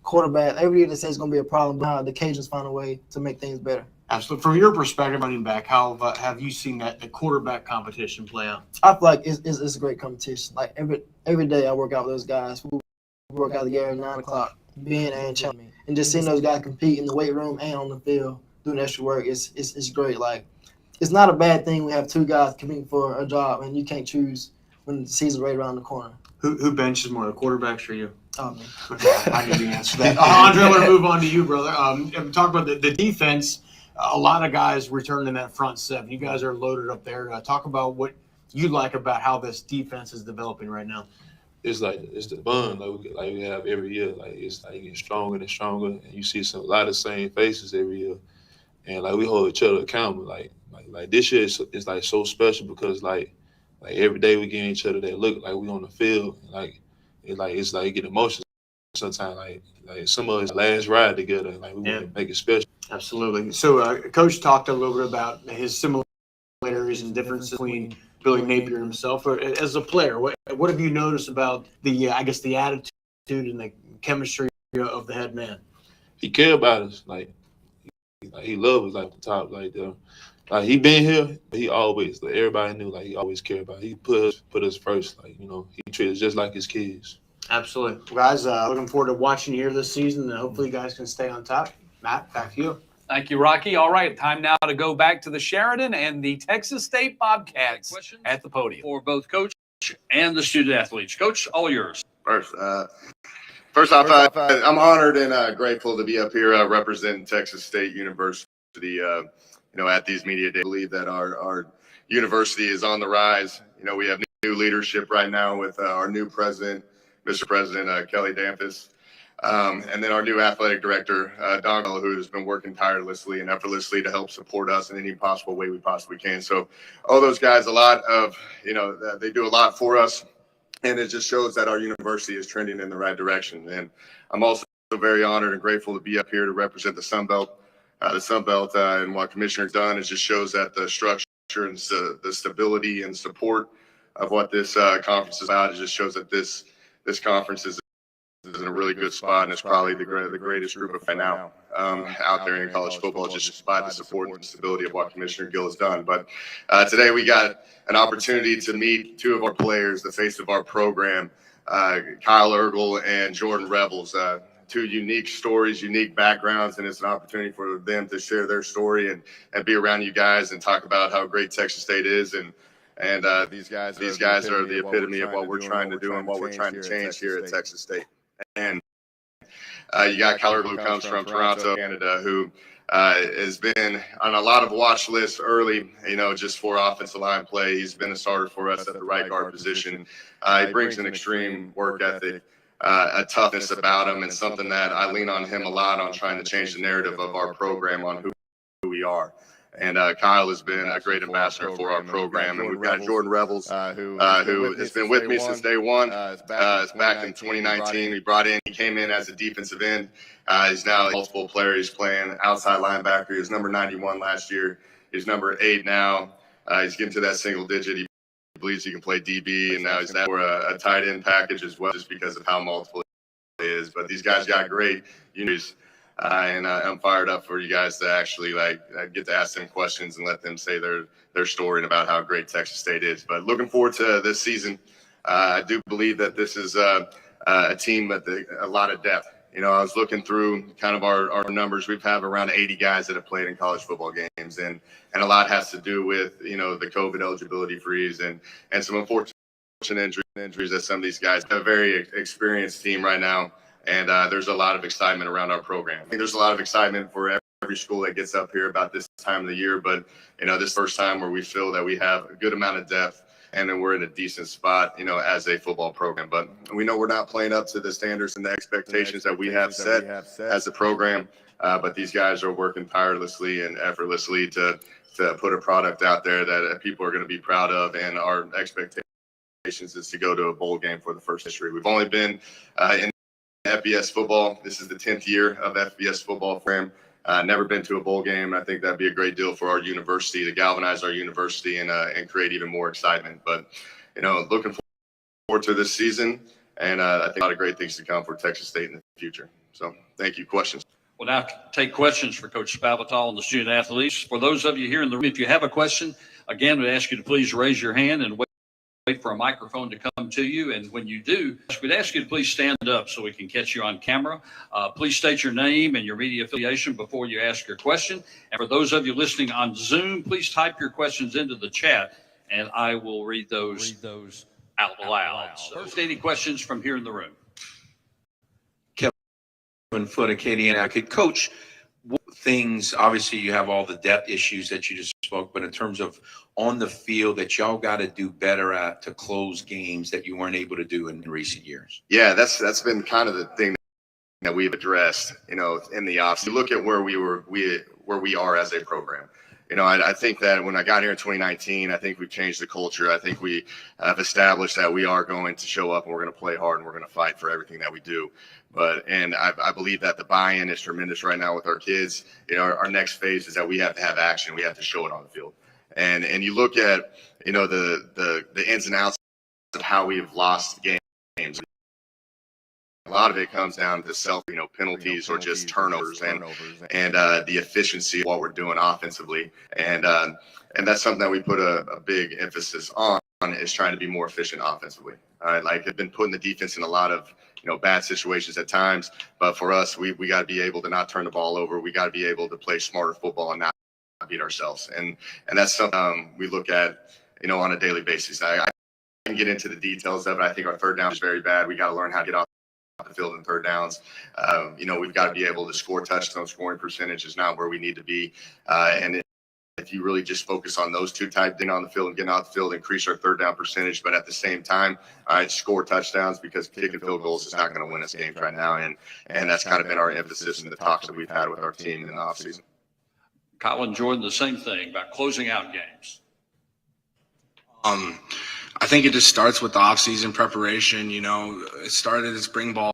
Speaker 20: quarterback. Every year they say it's gonna be a problem, but the Cajuns find a way to make things better.
Speaker 7: Absolutely. From your perspective, running back, how have you seen the quarterback competition play out?
Speaker 20: I feel like it's a great competition. Like every day I work out with those guys. We work out together at 9 o'clock, Ben and Chapman, and just seeing those guys compete in the weight room and on the field doing extra work is great. Like, it's not a bad thing we have two guys competing for a job and you can't choose when the season's right around the corner.
Speaker 7: Who benches more, the quarterbacks or you?
Speaker 20: Oh, man.
Speaker 7: Okay, I knew the answer to that. Andre, I want to move on to you, brother. Talk about the defense. A lot of guys returned in that front seven. You guys are loaded up there. Talk about what you like about how this defense is developing right now.
Speaker 21: It's the bond like we have every year. Like it's like getting stronger and stronger, and you see a lot of the same faces every year, and like we hold each other accountable. Like this year is like so special because like every day we get each other that look like we on the field. It's like get emotional sometimes. Like some of us last ride together. Like we want to make it special.
Speaker 7: Absolutely. So Coach talked a little bit about his similarities and differences between Billy Napier and himself. As a player, what have you noticed about the attitude and the chemistry of the head man?
Speaker 21: He care about us. Like he loves us like the top. Like he been here, but he always everybody knew he always cared about us. He put us first. He treats us just like his kids.
Speaker 7: Absolutely. Well, guys, looking forward to watching you here this season, and hopefully you guys can stay on top. Matt, back to you.
Speaker 2: Thank you, Rocky. All right, time now to go back to the Sheridan and the Texas State Bobcats at the podium.
Speaker 22: For both Coach and the student athletes. Coach, all yours.
Speaker 23: First off, I'm honored and grateful to be up here representing Texas State University. At these media days, I believe that our university is on the rise. We have new leadership right now with our new president, Mr. President Kelly Dampus. And then our new athletic director, Don, who has been working tirelessly and effortlessly to help support us in any possible way we possibly can. So all those guys, they do a lot for us. and it just shows that our university is trending in the right direction. And I'm also very honored and grateful to be up here to represent the Sun Belt. And what Commissioner's done is just shows that the structure and the stability and support of what this conference is about. It just shows that this conference is in a really good spot, and it's probably the greatest group of right now out there in college football, just by the support and stability of what Commissioner Gill has done. But today we got an opportunity to meet two of our players, the face of our program, Kyle Ergel and Jordan Revels. Two unique stories, unique backgrounds, and it's an opportunity for them to share their story and be around you guys and talk about how great Texas State is. And these guys are the epitome of what we're trying to do and what we're trying to change here at Texas State. And you got Kyle Ergel, who comes from Toronto, Canada, who has been on a lot of watch lists early, just for offensive line play. He's been a starter for us at the right guard position. He brings an extreme work ethic, a toughness about him, and something that I lean on him a lot on trying to change the narrative of our program on who we are. And Kyle has been a great ambassador for our program. And we've got Jordan Revels, who has been with me since day one. Back in 2019, he came in as a defensive end. He's now a multiple player. He's playing outside linebacker. He was number 91 last year. He's number 8 now. He's getting to that single digit. He believes he can play DB, and now he's for a tight end package as well, just because of how multiple he is. But these guys got great units. And I'm fired up for you guys to actually get to ask them questions and let them say their story and about how great Texas State is. But looking forward to this season. I do believe that this is a team with a lot of depth. I was looking through kind of our numbers. We've had around 80 guys that have played in college football games, and a lot has to do with the COVID eligibility freeze and some unfortunate injuries that some of these guys have. A very experienced team right now. And there's a lot of excitement around our program. I think there's a lot of excitement for every school that gets up here about this time of the year. But, this first time where we feel that we have a good amount of depth and then we're in a decent spot, as a football program. But we know we're not playing up to the standards and the expectations that we have set as a program. But these guys are working tirelessly and effortlessly to put a product out there that people are going to be proud of. And our expectations is to go to a bowl game for the first history. We've only been in FBS football. This is the 10th year of FBS football for him. Never been to a bowl game. I think that'd be a great deal for our university to galvanize our university and create even more excitement. But, looking forward to this season, and I think a lot of great things to come for Texas State in the future. So thank you. Questions?
Speaker 2: We'll now take questions for Coach Spavital and the student athletes. For those of you here in the room, if you have a question, again, we ask you to please raise your hand and wait for a microphone to come to you. And when you do, we'd ask you to please stand up so we can catch you on camera. Please state your name and your media affiliation before you ask your question. And for those of you listening on Zoom, please type your questions into the chat and I will read those out loud. So, first, any questions from here in the room?
Speaker 3: Kevin Foot and Katie and I could coach things. Obviously you have all the depth issues that you just spoke, but in terms of on the field that y'all got to do better at to close games that you weren't able to do in recent years.
Speaker 23: Yeah, that's been kind of the thing that we've addressed, in the offseason. You look at where we are as a program. I think that when I got here in 2019, I think we've changed the culture. I think we have established that we are going to show up and we're going to play hard and we're going to fight for everything that we do. And I believe that the buy-in is tremendous right now with our kids. Our next phase is that we have to have action. We have to show it on the field. And you look at, the ins and outs of how we've lost games. A lot of it comes down to penalties or just turnovers and the efficiency of what we're doing offensively. And that's something that we put a big emphasis on, is trying to be more efficient offensively. I've been putting the defense in a lot of bad situations at times, but for us, we got to be able to not turn the ball over. We got to be able to play smarter football and not beat ourselves. And that's something we look at, on a daily basis. I can get into the details of it. I think our third down is very bad. We got to learn how to get off the field in third downs. We've got to be able to score touchdowns. Scoring percentage is not where we need to be. And if you really just focus on those two types, getting on the field and getting off the field, increase our third down percentage, but at the same time, score touchdowns, because kicking field goals is not going to win us games right now. And that's kind of been our emphasis in the talks that we've had with our team in the offseason.
Speaker 2: Colin Jordan, the same thing about closing out games.
Speaker 15: I think it just starts with the off-season preparation. You know, it started in spring ball.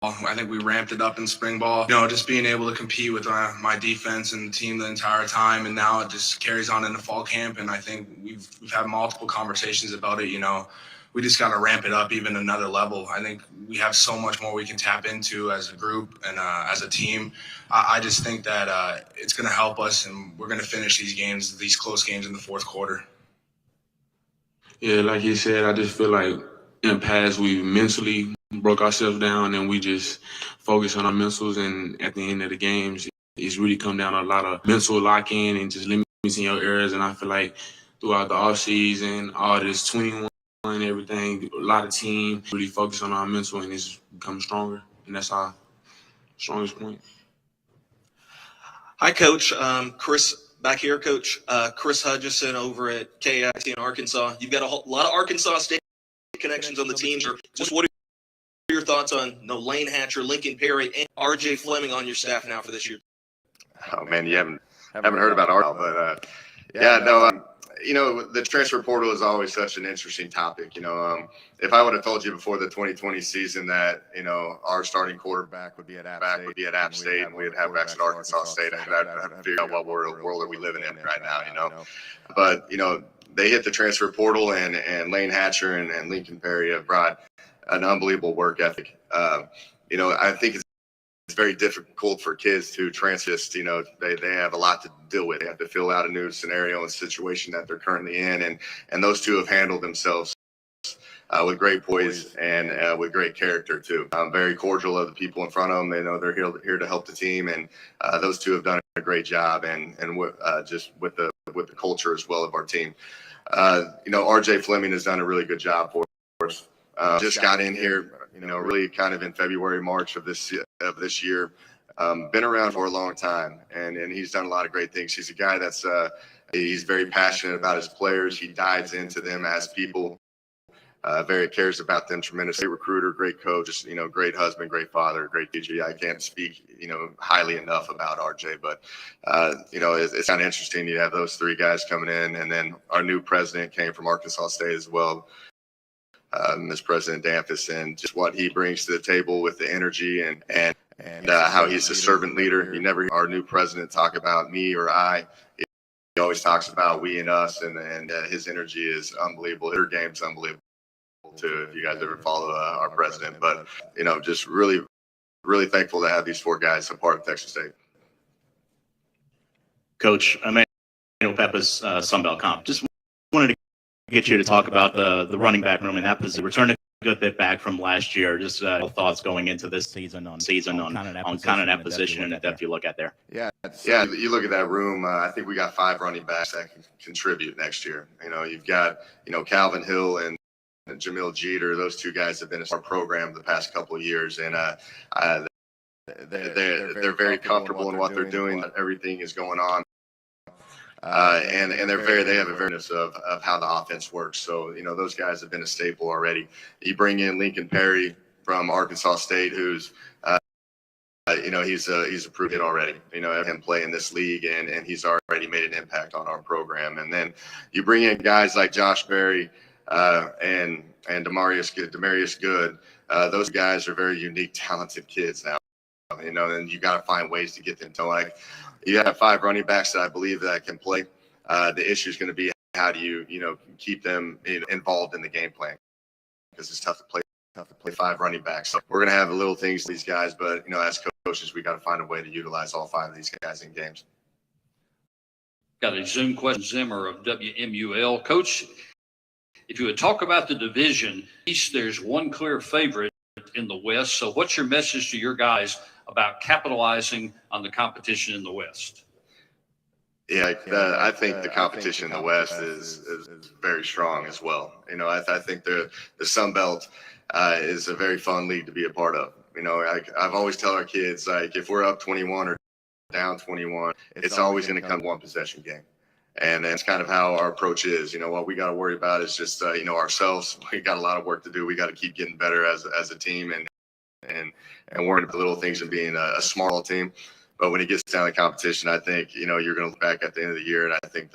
Speaker 15: I think we ramped it up in spring ball. You know, just being able to compete with my defense and the team the entire time, and now it just carries on into fall camp. And I think we've had multiple conversations about it. You know, we just got to ramp it up even another level. I think we have so much more we can tap into as a group and as a team. I just think that it's going to help us, and we're going to finish these close games in the fourth quarter. Yeah, like you said, I just feel like in the past we mentally broke ourselves down and we just focus on our mentals, and at the end of the games, it's really come down to a lot of mental lock-in and just limiting your errors. And I feel like throughout the offseason, all this 21 and everything, a lot of team really focus on our mental and it's become stronger. And that's our strongest point.
Speaker 18: Hi, Coach. Chris back here, Coach. Chris Hutchison over at KIT in Arkansas. You've got a lot of Arkansas State connections on the team. Just what are your thoughts on Lane Hatcher, Lincoln Perry, and RJ Fleming on your staff now for this year?
Speaker 23: Oh man, you haven't heard about our, but you know, the transfer portal is always such an interesting topic. You know, if I would have told you before the 2020 season that, you know, our starting quarterback would be at App State and we'd have backs at Arkansas State, I'd figure out what world are we living in right now, you know. But, you know, they hit the transfer portal, and Lane Hatcher and Lincoln Perry have brought an unbelievable work ethic. You know, I think it's very difficult for kids to transit. You know, they have a lot to deal with. They have to fill out a new scenario and situation that they're currently in, and those two have handled themselves with great poise and with great character too. Very cordial of the people in front of them. They know they're here to help the team, and those two have done a great job, and just with the culture as well of our team. You know, RJ Fleming has done a really good job for us. Just got in here, you know, really kind of in February, March of this year. Been around for a long time, and he's done a lot of great things. He's a guy that's he's very passionate about his players. He dives into them as people. Very cares about them tremendously. Great recruiter, great coach, just, you know, great husband, great father, great teacher. I can't speak, you know, highly enough about RJ, but you know, it's kind of interesting. You have those three guys coming in, and then our new president came from Arkansas State as well. Ms. President Danfus, and just what he brings to the table with the energy and how he's a servant leader. You never hear our new president talk about me or I. He always talks about we and us, and his energy is unbelievable. Their game's unbelievable too, if you guys ever follow our president. But, you know, just really, really thankful to have these four guys a part of Texas State.
Speaker 14: Coach, Emmanuel Peppa's Sunbelt Comp. Just wanted to get you to talk about the running back room in that position. Returned a good bit back from last year. Just thoughts going into this season on kind of that position and the depth you look at there.
Speaker 23: Yeah, you look at that room. I think we got 5 running backs that can contribute next year. You know, you've got, you know, Calvin Hill and Jamil Jeter. Those two guys have been in our program the past couple of years, and they're very comfortable in what they're doing. Everything is going on. And they have awareness of how the offense works. So, you know, those guys have been a staple already. You bring in Lincoln Perry from Arkansas State, who's you know, he's a proved it already. You know, him play in this league, and he's already made an impact on our program. And then you bring in guys like Josh Berry and Demarius Good. Those guys are very unique, talented kids now. You know, and you got to find ways to get them to, like, you have 5 running backs that I believe that can play. The issue is going to be how do you keep them involved in the game plan, because it's tough to play 5 running backs. So we're going to have little things to these guys, but, you know, as coaches, we got to find a way to utilize all 5 of these guys in games.
Speaker 22: Got a Zoom question, Zimmer of WMUL. Coach, if you would talk about the division, East, there's one clear favorite in the West. So what's your message to your guys about capitalizing on the competition in the West?
Speaker 23: Yeah, I think the competition in the West is very strong as well. You know, I think the Sun Belt is a very fun league to be a part of. You know, I've always tell our kids, like, if we're up 21 or down 21, it's always going to come one possession game. And that's kind of how our approach is. You know, what we got to worry about is just, you know, ourselves. We got a lot of work to do. We got to keep getting better as a team and worrying about the little things and being a small team. But when it gets down to competition, I think, you know, you're going to look back at the end of the year, and I think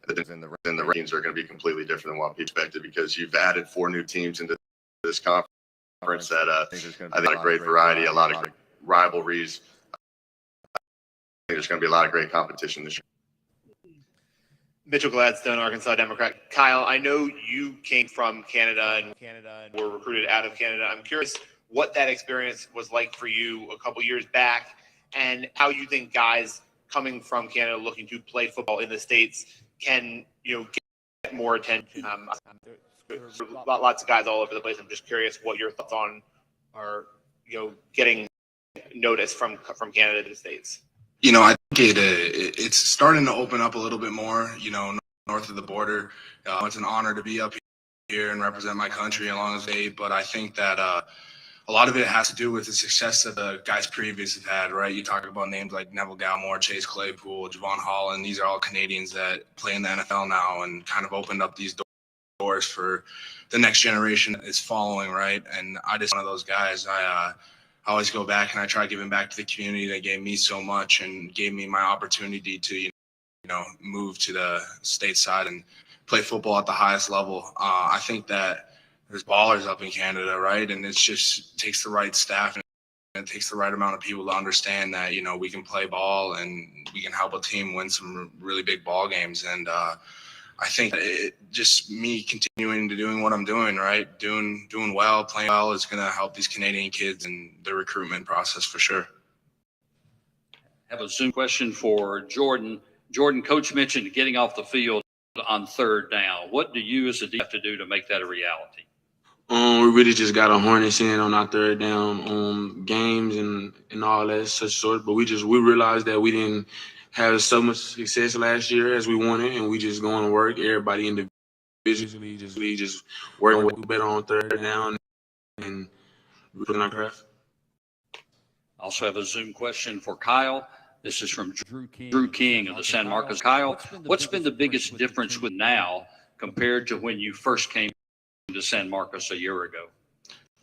Speaker 23: in the rankings are going to be completely different than what we expected because you've added 4 new teams into this conference that I think a great variety, a lot of great rivalries. I think there's going to be a lot of great competition this year.
Speaker 4: Mitchell Gladstone, Arkansas Democrat. Kyle, I know you came from Canada and were recruited out of Canada. I'm curious what that experience was like for you a couple years back and how you think guys coming from Canada looking to play football in the States can, get more attention. There's lots of guys all over the place. I'm just curious what your thoughts on are, getting noticed from Canada to the States.
Speaker 5: I think it's starting to open up a little bit more, north of the border. It's an honor to be up here and represent my country along with Dave, but I think that a lot of it has to do with the success that the guys previous have had, right? You talk about names like Neville Gallimore, Chase Claypool, Javon Holland. These are all Canadians that play in the NFL now and kind of opened up these doors for the next generation that is following, right? And I just one of those guys. I always go back and I try giving back to the community that gave me so much and gave me my opportunity to, move to the stateside and play football at the highest level. I think that there's ballers up in Canada, right? And it just takes the right staff and it takes the right amount of people to understand that, we can play ball and we can help a team win some really big ball games. And I think just me continuing to doing what I'm doing, right? Doing well, playing well is going to help these Canadian kids in the recruitment process for sure.
Speaker 22: Have a Zoom question for Jordan. Jordan, Coach mentioned getting off the field on third down. What do you as a D have to do to make that a reality?
Speaker 6: We really just got to harness in on our third down games and all that such sort. But we realized that we didn't have so much success last year as we wanted, and we just going to work. Everybody individually, just working better on third down and putting our craft.
Speaker 22: Also have a Zoom question for Kyle. This is from Drew King of the San Marcos. Kyle, what's been the biggest difference with now compared to when you first came to San Marcos a year ago?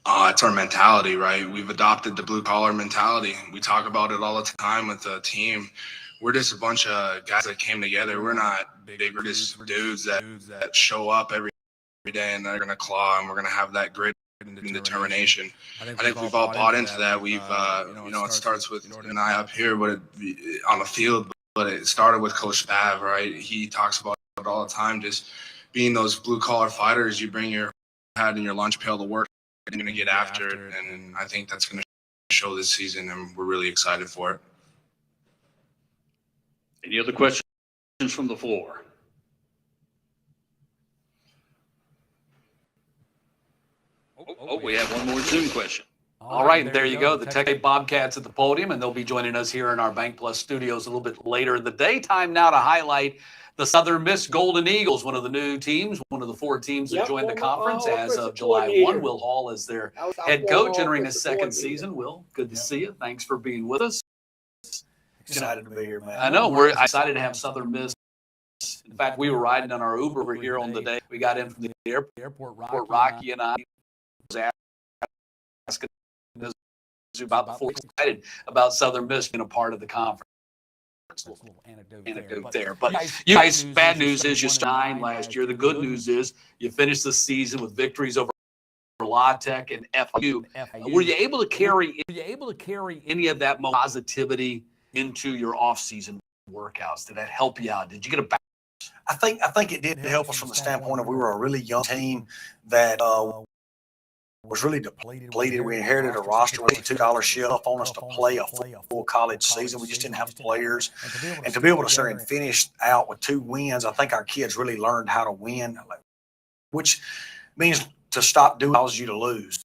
Speaker 5: It's our mentality, right? We've adopted the blue collar mentality. We talk about it all the time with the team. We're just a bunch of guys that came together. We're not big, we're just dudes that show up every day and they're going to claw and we're going to have that grit and determination. I think we've all bought into that. We've, it starts with you and I up here, but on the field, but it started with Coach Spav, right? He talks about it all the time, just being those blue collar fighters. You bring your hat and your lunch pail to work and you're going to get after it. And I think that's going to show this season and we're really excited for it.
Speaker 22: Any other questions from the floor? We have one more Zoom question.
Speaker 2: All right, and there you go. The Tech Bobcats at the podium, and they'll be joining us here in our Bank Plus studios a little bit later in the daytime now to highlight the Southern Miss Golden Eagles, one of the new teams, one of the 4 teams that joined the conference as of July 1. Will Hall is their head coach entering his second season. Will, good to see you. Thanks for being with us.
Speaker 24: Excited to be here, man.
Speaker 2: I know. We're excited to have Southern Miss. In fact, we were riding on our Uber over here on the day we got in from the airport. Rocky and I was asking us about before excited about Southern Miss being a part of the conference. Anecdote there. But you guys, bad news is you started 9 last year. The good news is you finished the season with victories over La Tech and FIU. Were you able to carry any of that positivity into your off-season workouts? Did that help you out? Did you get a back?
Speaker 24: I think it did help us from the standpoint of we were a really young team that was really depleted. We inherited a roster with a $2 on us to play a full college season. We just didn't have players. And to be able to sit and finish out with 2 wins, I think our kids really learned how to win, which means to stop doing allows you to lose.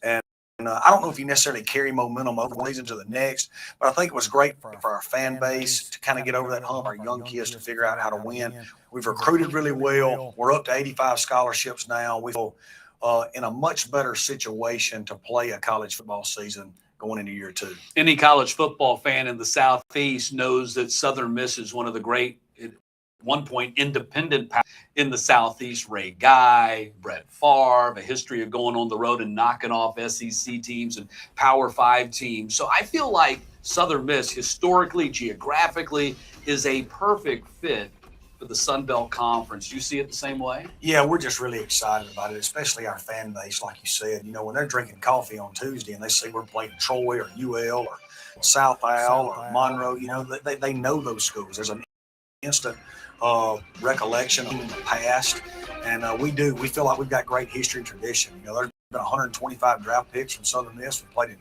Speaker 24: And I don't know if you necessarily carry momentum over one season to the next, but I think it was great for our fan base to kind of get over that hump, our young kids to figure out how to win. We've recruited really well. We're up to 85 scholarships now. We feel in a much better situation to play a college football season going into year 2.
Speaker 2: Any college football fan in the Southeast knows that Southern Miss is one of the great, at one point, independent in the Southeast. Ray Guy, Brett Favre, a history of going on the road and knocking off SEC teams and Power 5 teams. So I feel like Southern Miss, historically, geographically, is a perfect fit for the Sun Belt Conference. You see it the same way?
Speaker 24: Yeah, we're just really excited about it, especially our fan base. Like you said, when they're drinking coffee on Tuesday and they see we're playing Troy or UL or South Al or Monroe, they know those schools. There's an instant recollection of the past, and we feel like we've got great history and tradition. There's been 125 draft picks from Southern Miss. We played in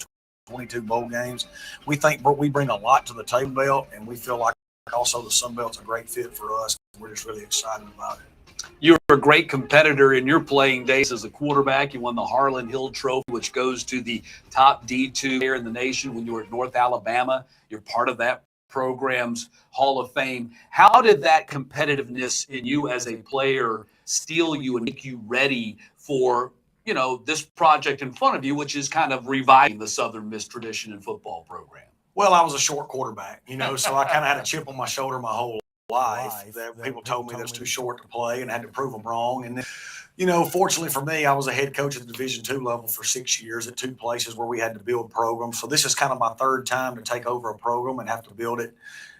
Speaker 24: 22 bowl games. We think we bring a lot to the table belt, and we feel like also the Sun Belt's a great fit for us. We're just really excited about it.
Speaker 2: You were a great competitor in your playing days as a quarterback. You won the Harlan Hill Trophy, which goes to the top D2 player in the nation when you were at North Alabama. You're part of that program's Hall of Fame. How did that competitiveness in you as a player steel you and make you ready for, this project in front of you, which is kind of reviving the Southern Miss tradition and football program?
Speaker 24: Well, I was a short quarterback, so I kind of had a chip on my shoulder my whole life. That people told me that was too short to play and had to prove them wrong. And then, fortunately for me, I was a head coach at the Division II level for 6 years at two places where we had to build programs. So this is kind of my third time to take over a program and have to build it,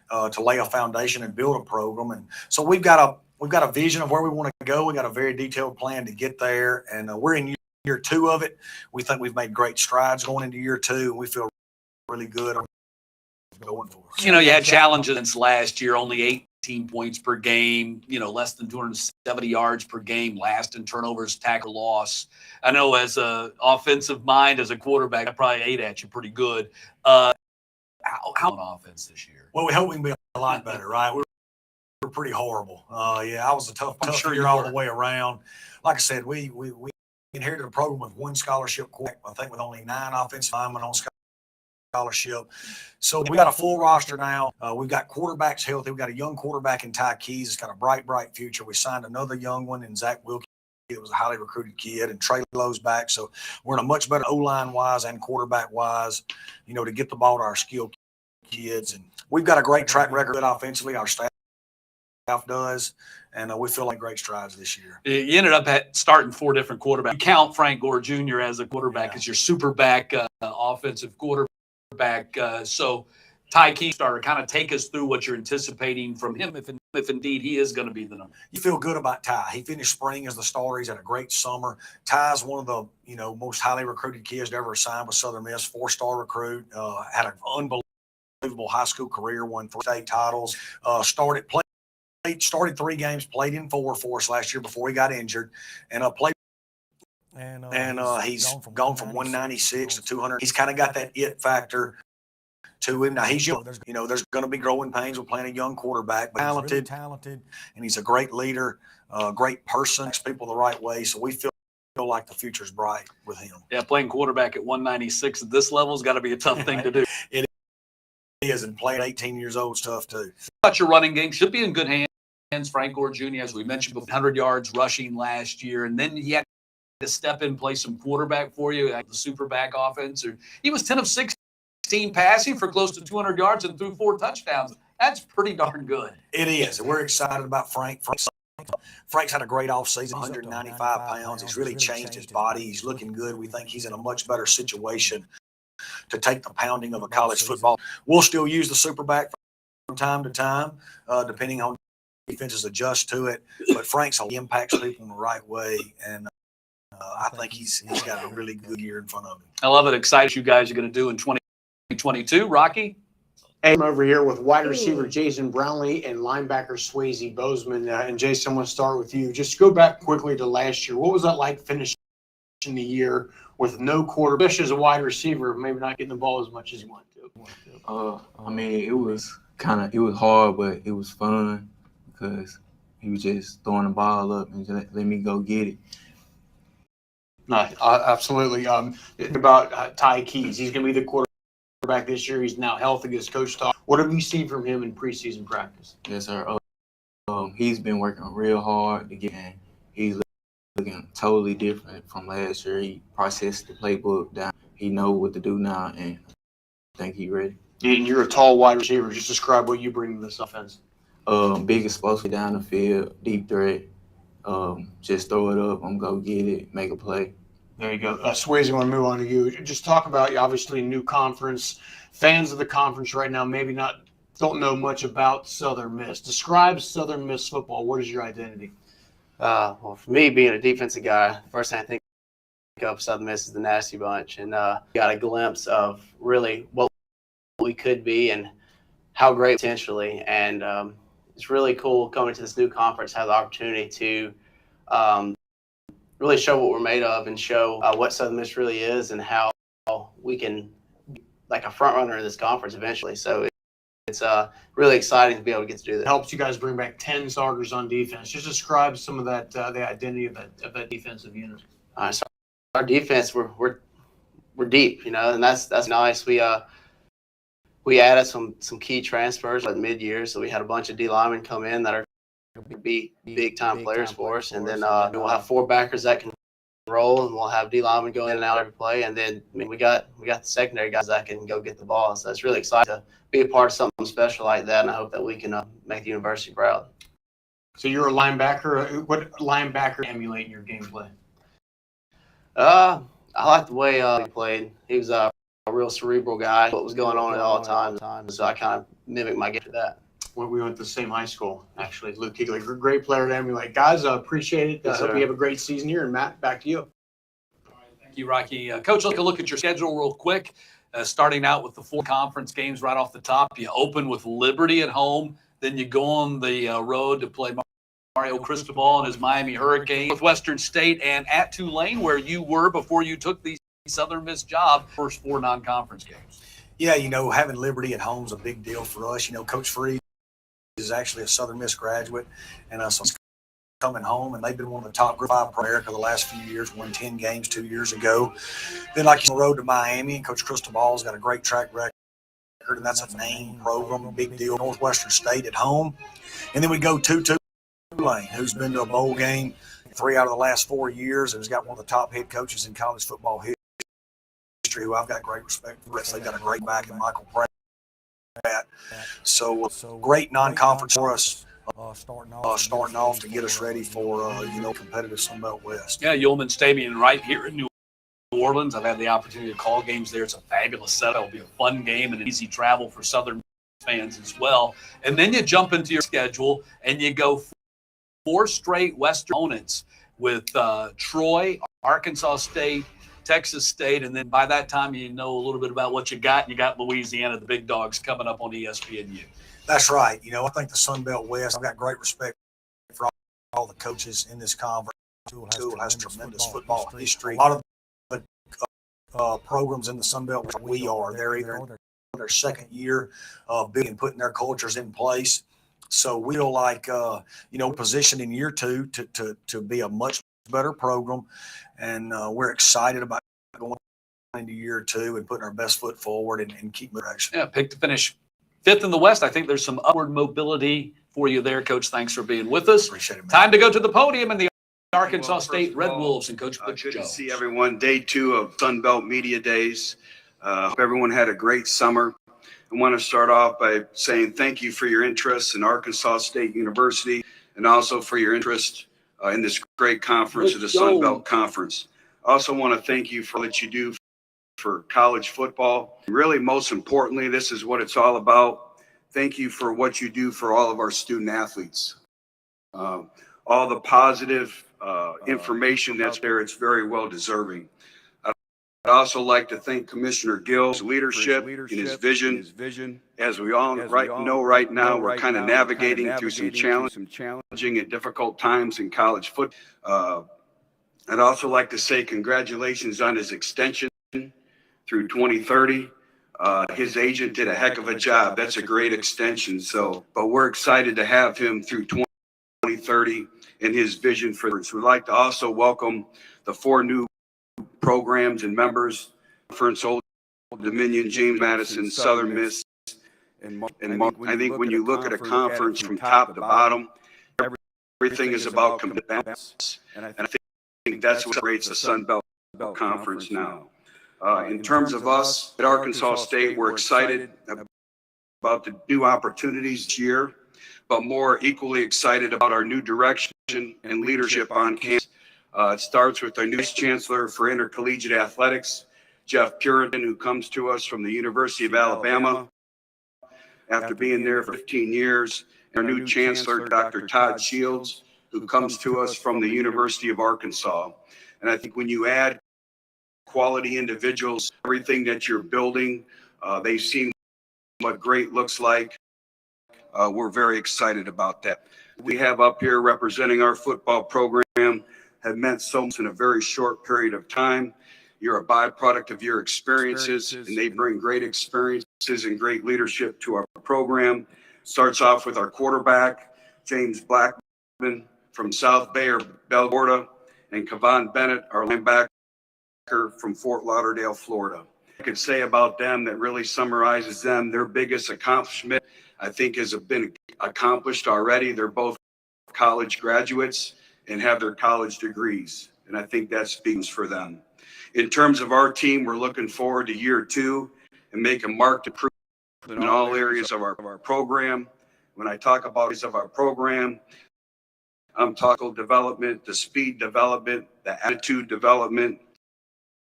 Speaker 24: to lay a foundation and build a program. And so we've got a vision of where we want to go. We got a very detailed plan to get there, and we're in year 2 of it. We think we've made great strides going into year 2, and we feel really good going for us.
Speaker 2: You had challenges last year, only 18 points per game, less than 270 yards per game, last in turnovers, tackle loss. I know as a offensive mind, as a quarterback, I probably ate at you pretty good. How on offense this year?
Speaker 24: Well, we hope we can be a lot better, right? We're pretty horrible. I was a tough
Speaker 2: sure
Speaker 24: year all the way around. Like I said, we inherited a program with 1 scholarship quarterback, I think with only 9 offensive linemen on scholarship. So we got a full roster now. We've got quarterbacks healthy. We've got a young quarterback in Ty Keys. It's got a bright future. We signed another young one in Zach Wilkie. It was a highly recruited kid, and Trey Lowe's back. So we're in a much better O-line wise and quarterback wise, to get the ball to our skilled kids. And we've got a great track record offensively. Our staff does, and we feel like great strides this year.
Speaker 2: You ended up starting 4 different quarterbacks. You count Frank Gore Jr. as a quarterback as your super back offensive quarterback. So Ty Key starter, kind of take us through what you're anticipating from him if indeed he is going to be the number.
Speaker 24: You feel good about Ty. He finished spring as the starter. He's had a great summer. Ty's one of the most highly recruited kids to ever sign with Southern Miss, 4-star recruit, had an unbelievable high school career, won 3 state titles, started 3 games, played in 4 for us last year before he got injured, and played. And he's gone from 196 to 200. He's kind of got that it factor to him. Now he's young. There's going to be growing pains with playing a young quarterback, but talented, and he's a great leader, great person, takes people the right way. So we feel like the future's bright with him.
Speaker 2: Yeah, playing quarterback at 196 at this level has got to be a tough thing to do.
Speaker 24: It is, and playing 18 years old is tough too.
Speaker 2: But your running game should be in good hands. Frank Gore Jr., as we mentioned, 100 yards rushing last year, and then he had to step in and play some quarterback for you at the super back offense. He was 10 of 16 passing for close to 200 yards and threw 4 touchdowns. That's pretty darn good.
Speaker 24: It is. We're excited about Frank. Frank's had a great offseason, 195 pounds. He's really changed his body. He's looking good. We think he's in a much better situation to take the pounding of a college football. We'll still use the super back from time to time, depending on defenses adjust to it. But Frank's impacts people in the right way, and I think he's got a really good year in front of him.
Speaker 2: I love it. Excited you guys are going to do in 2022. Rocky?
Speaker 7: I'm over here with wide receiver Jason Brownlee and linebacker Swayze Bozeman. And Jason, I'm going to start with you. Just go back quickly to last year. What was that like finishing the year with no quarterback, especially as a wide receiver, maybe not getting the ball as much as you want to?
Speaker 6: I mean, it was hard, but it was fun because he was just throwing the ball up and just let me go get it.
Speaker 7: No, absolutely. About Ty Keys, he's going to be the quarterback this year. He's now healthy, as Coach talked. What have you seen from him in preseason practice?
Speaker 6: Yes, sir. He's been working real hard to get in. He's looking totally different from last year. He processed the playbook down. He knows what to do now, and I think he's ready.
Speaker 7: And you're a tall wide receiver. Just describe what you bring to this offense.
Speaker 6: Big explosive down the field, deep threat. Just throw it up, I'm going to go get it, make a play.
Speaker 7: There you go. Swayze, I want to move on to you. Just talk about, obviously, a new conference. Fans of the conference right now, maybe not don't know much about Southern Miss. Describe Southern Miss football. What is your identity?
Speaker 1: Well, for me, being a defensive guy, first thing I think of Southern Miss is the Nasty Bunch, and got a glimpse of really what we could be and how great potentially. And it's really cool coming to this new conference, have the opportunity to really show what we're made of and show what Southern Miss really is and how we can be like a front runner in this conference eventually. So it's really exciting to be able to get to do that.
Speaker 7: It helps you guys bring back 10 starters on defense. Just describe some of that, the identity of that defensive unit.
Speaker 1: So our defense, we're deep, you know, and that's nice. We added some key transfers at mid-year, so we had a bunch of D linemen come in that are be big-time players for us, and then we'll have 4 backers that can roll, and we'll have D linemen go in and out every play, and then I mean we got the secondary guys that can go get the ball. So it's really exciting to be a part of something special like that, and I hope that we can make the university proud.
Speaker 7: So you're a linebacker. What linebacker emulate in your gameplay?
Speaker 1: I like the way he played. He was a real cerebral guy. What was going on at all times, so I kind of mimicked my game to that.
Speaker 7: When we went to the same high school, actually, Luke Kuechly, great player to emulate. Guys, appreciate it.
Speaker 1: Yes,
Speaker 7: hope
Speaker 1: sir.
Speaker 7: you have a great season here. And Matt, back to you.
Speaker 2: Thank you, Rocky. Coach, take a look at your schedule real quick. Starting out with the 4 conference games right off the top. You open with Liberty at home. Then you go on the road to play Mario Cristobal and his Miami Hurricanes, Northwestern State, and at Tulane, where you were before you took the Southern Miss job, first 4 non-conference games.
Speaker 24: Yeah, you know, having Liberty at home is a big deal for us. You know, Coach Freeze is actually a Southern Miss graduate, and so he's coming home, and they've been one of the top Group 5 in America the last few years, won 10 games 2 years ago. Then, like you on the road to Miami, and Coach Cristobal's got a great track record, and that's a name program, big deal. Northwestern State at home. And then we go to Tulane, who's been to a bowl game 3 out of the last 4 years, and has got one of the top head coaches in college football history, who I've got great respect for. They've got a great back in Michael Pratt. So great non-conference for us, starting off to get us ready for competitive Sun Belt West.
Speaker 2: Yeah, Ullman Stadium right here in New Orleans. I've had the opportunity to call games there. It's a fabulous setup. It'll be a fun game and an easy travel for Southern fans as well. And then you jump into your schedule and you go 4 straight Western opponents with Troy, Arkansas State, Texas State, and then by that time you know a little bit about what you got. And you got Louisiana, the big dogs, coming up on ESPNU.
Speaker 24: That's right. You know, I think the Sun Belt West, I've got great respect for all the coaches in this conference. The school has tremendous football history. A lot of the programs in the Sun Belt where we are, they're either in their second year of big and putting their cultures in place. So we feel like, positioned in year 2 to be a much better program. And we're excited about going into year 2 and putting our best foot forward and keep direction.
Speaker 2: Yeah, picked to finish 5th in the West. I think there's some upward mobility for you there, Coach. Thanks for being with us.
Speaker 24: Appreciate it, man.
Speaker 2: Time to go to the podium and the Arkansas State Red Wolves and Coach Butch
Speaker 8: Good to
Speaker 2: Jones.
Speaker 8: see everyone. Day 2 of Sun Belt Media Days. Hope everyone had a great summer. I want to start off by saying thank you for your interest in Arkansas State University and also for your interest in this great conference of the Sun Belt Conference. I also want to thank you for what you do for college football. Really, most importantly, this is what it's all about. Thank you for what you do for all of our student athletes. All the positive information that's there, it's very well deserving. I'd also like to thank Commissioner Gill's leadership and his vision. As we all know right now, we're kind of navigating through some challenging and difficult times in college football. I'd also like to say congratulations on his extension through 2030. His agent did a heck of a job. That's a great extension. But we're excited to have him through 2030 and his vision for this. We'd like to also welcome the 4 new programs and members: Conference Old Dominion, James Madison, Southern Miss, and I think when you look at a conference from top to bottom, everything is about balance, and I think that's what creates the Sun Belt Conference now. In terms of us at Arkansas State, we're excited about the new opportunities this year, but more equally excited about our new direction and leadership on campus. It starts with our new Chancellor for Intercollegiate Athletics, Jeff Puritan, who comes to us from the University of Alabama. after being there for 15 years. Our new chancellor, Dr. Todd Shields, who comes to us from the University of Arkansas. And I think when you add quality individuals, everything that you're building, they've seen what great looks like. We're very excited about that. We have up here representing our football program have meant so much in a very short period of time. You're a byproduct of your experiences, and they bring great experiences and great leadership to our program. Starts off with our quarterback, James Blackman from South Bay or Bell, Florida, and Kevon Bennett, our linebacker from Fort Lauderdale, Florida. I could say about them that really summarizes them. Their biggest accomplishment, I think, has been accomplished already. They're both college graduates and have their college degrees, and I think that speaks for them. In terms of our team, we're looking forward to year 2 and make a marked improvement in all areas of our program. When I talk about areas of our program, I'm talking development, the speed development, the attitude development,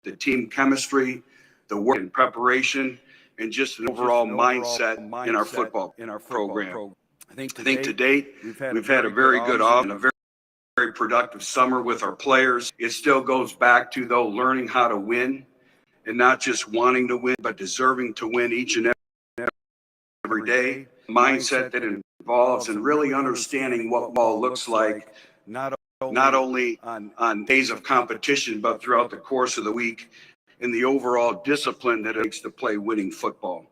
Speaker 8: the team chemistry, the work and preparation, and just an overall mindset in our football program. I think to date, we've had a very good off and a very productive summer with our players. It still goes back to, though, learning how to win, and not just wanting to win, but deserving to win each and every day. Mindset that involves and really understanding what ball looks like, not only on days of competition, but throughout the course of the week, and the overall discipline that it takes to play winning football.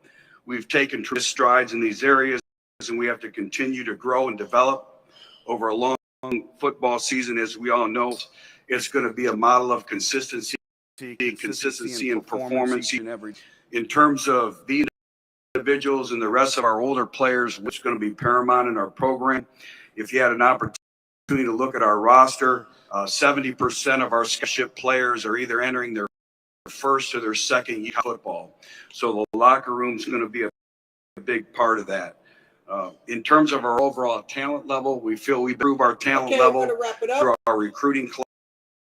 Speaker 8: We've taken tremendous strides in these areas, and we have to continue to grow and develop over a long football season. As we all know, it's going to be a model of consistency and performance. In terms of the individuals and the rest of our older players, which is going to be paramount in our program. If you had an opportunity to look at our roster, 70% of our scholarship players are either entering their first or their second year of football. So the locker room is going to be a big part of that. In terms of our overall talent level, we feel we improve our talent level through our recruiting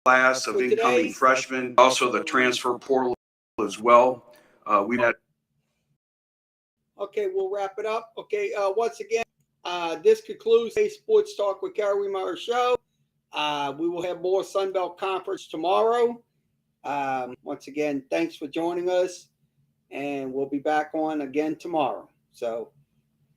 Speaker 8: class of incoming freshmen, also the transfer portal as well. We've had.
Speaker 9: Okay, we'll wrap it up. Okay, once again, this concludes a Sports Talk with Gary Meyer show. We will have more Sun Belt Conference tomorrow. Once again, thanks for joining us, and we'll be back on again tomorrow. So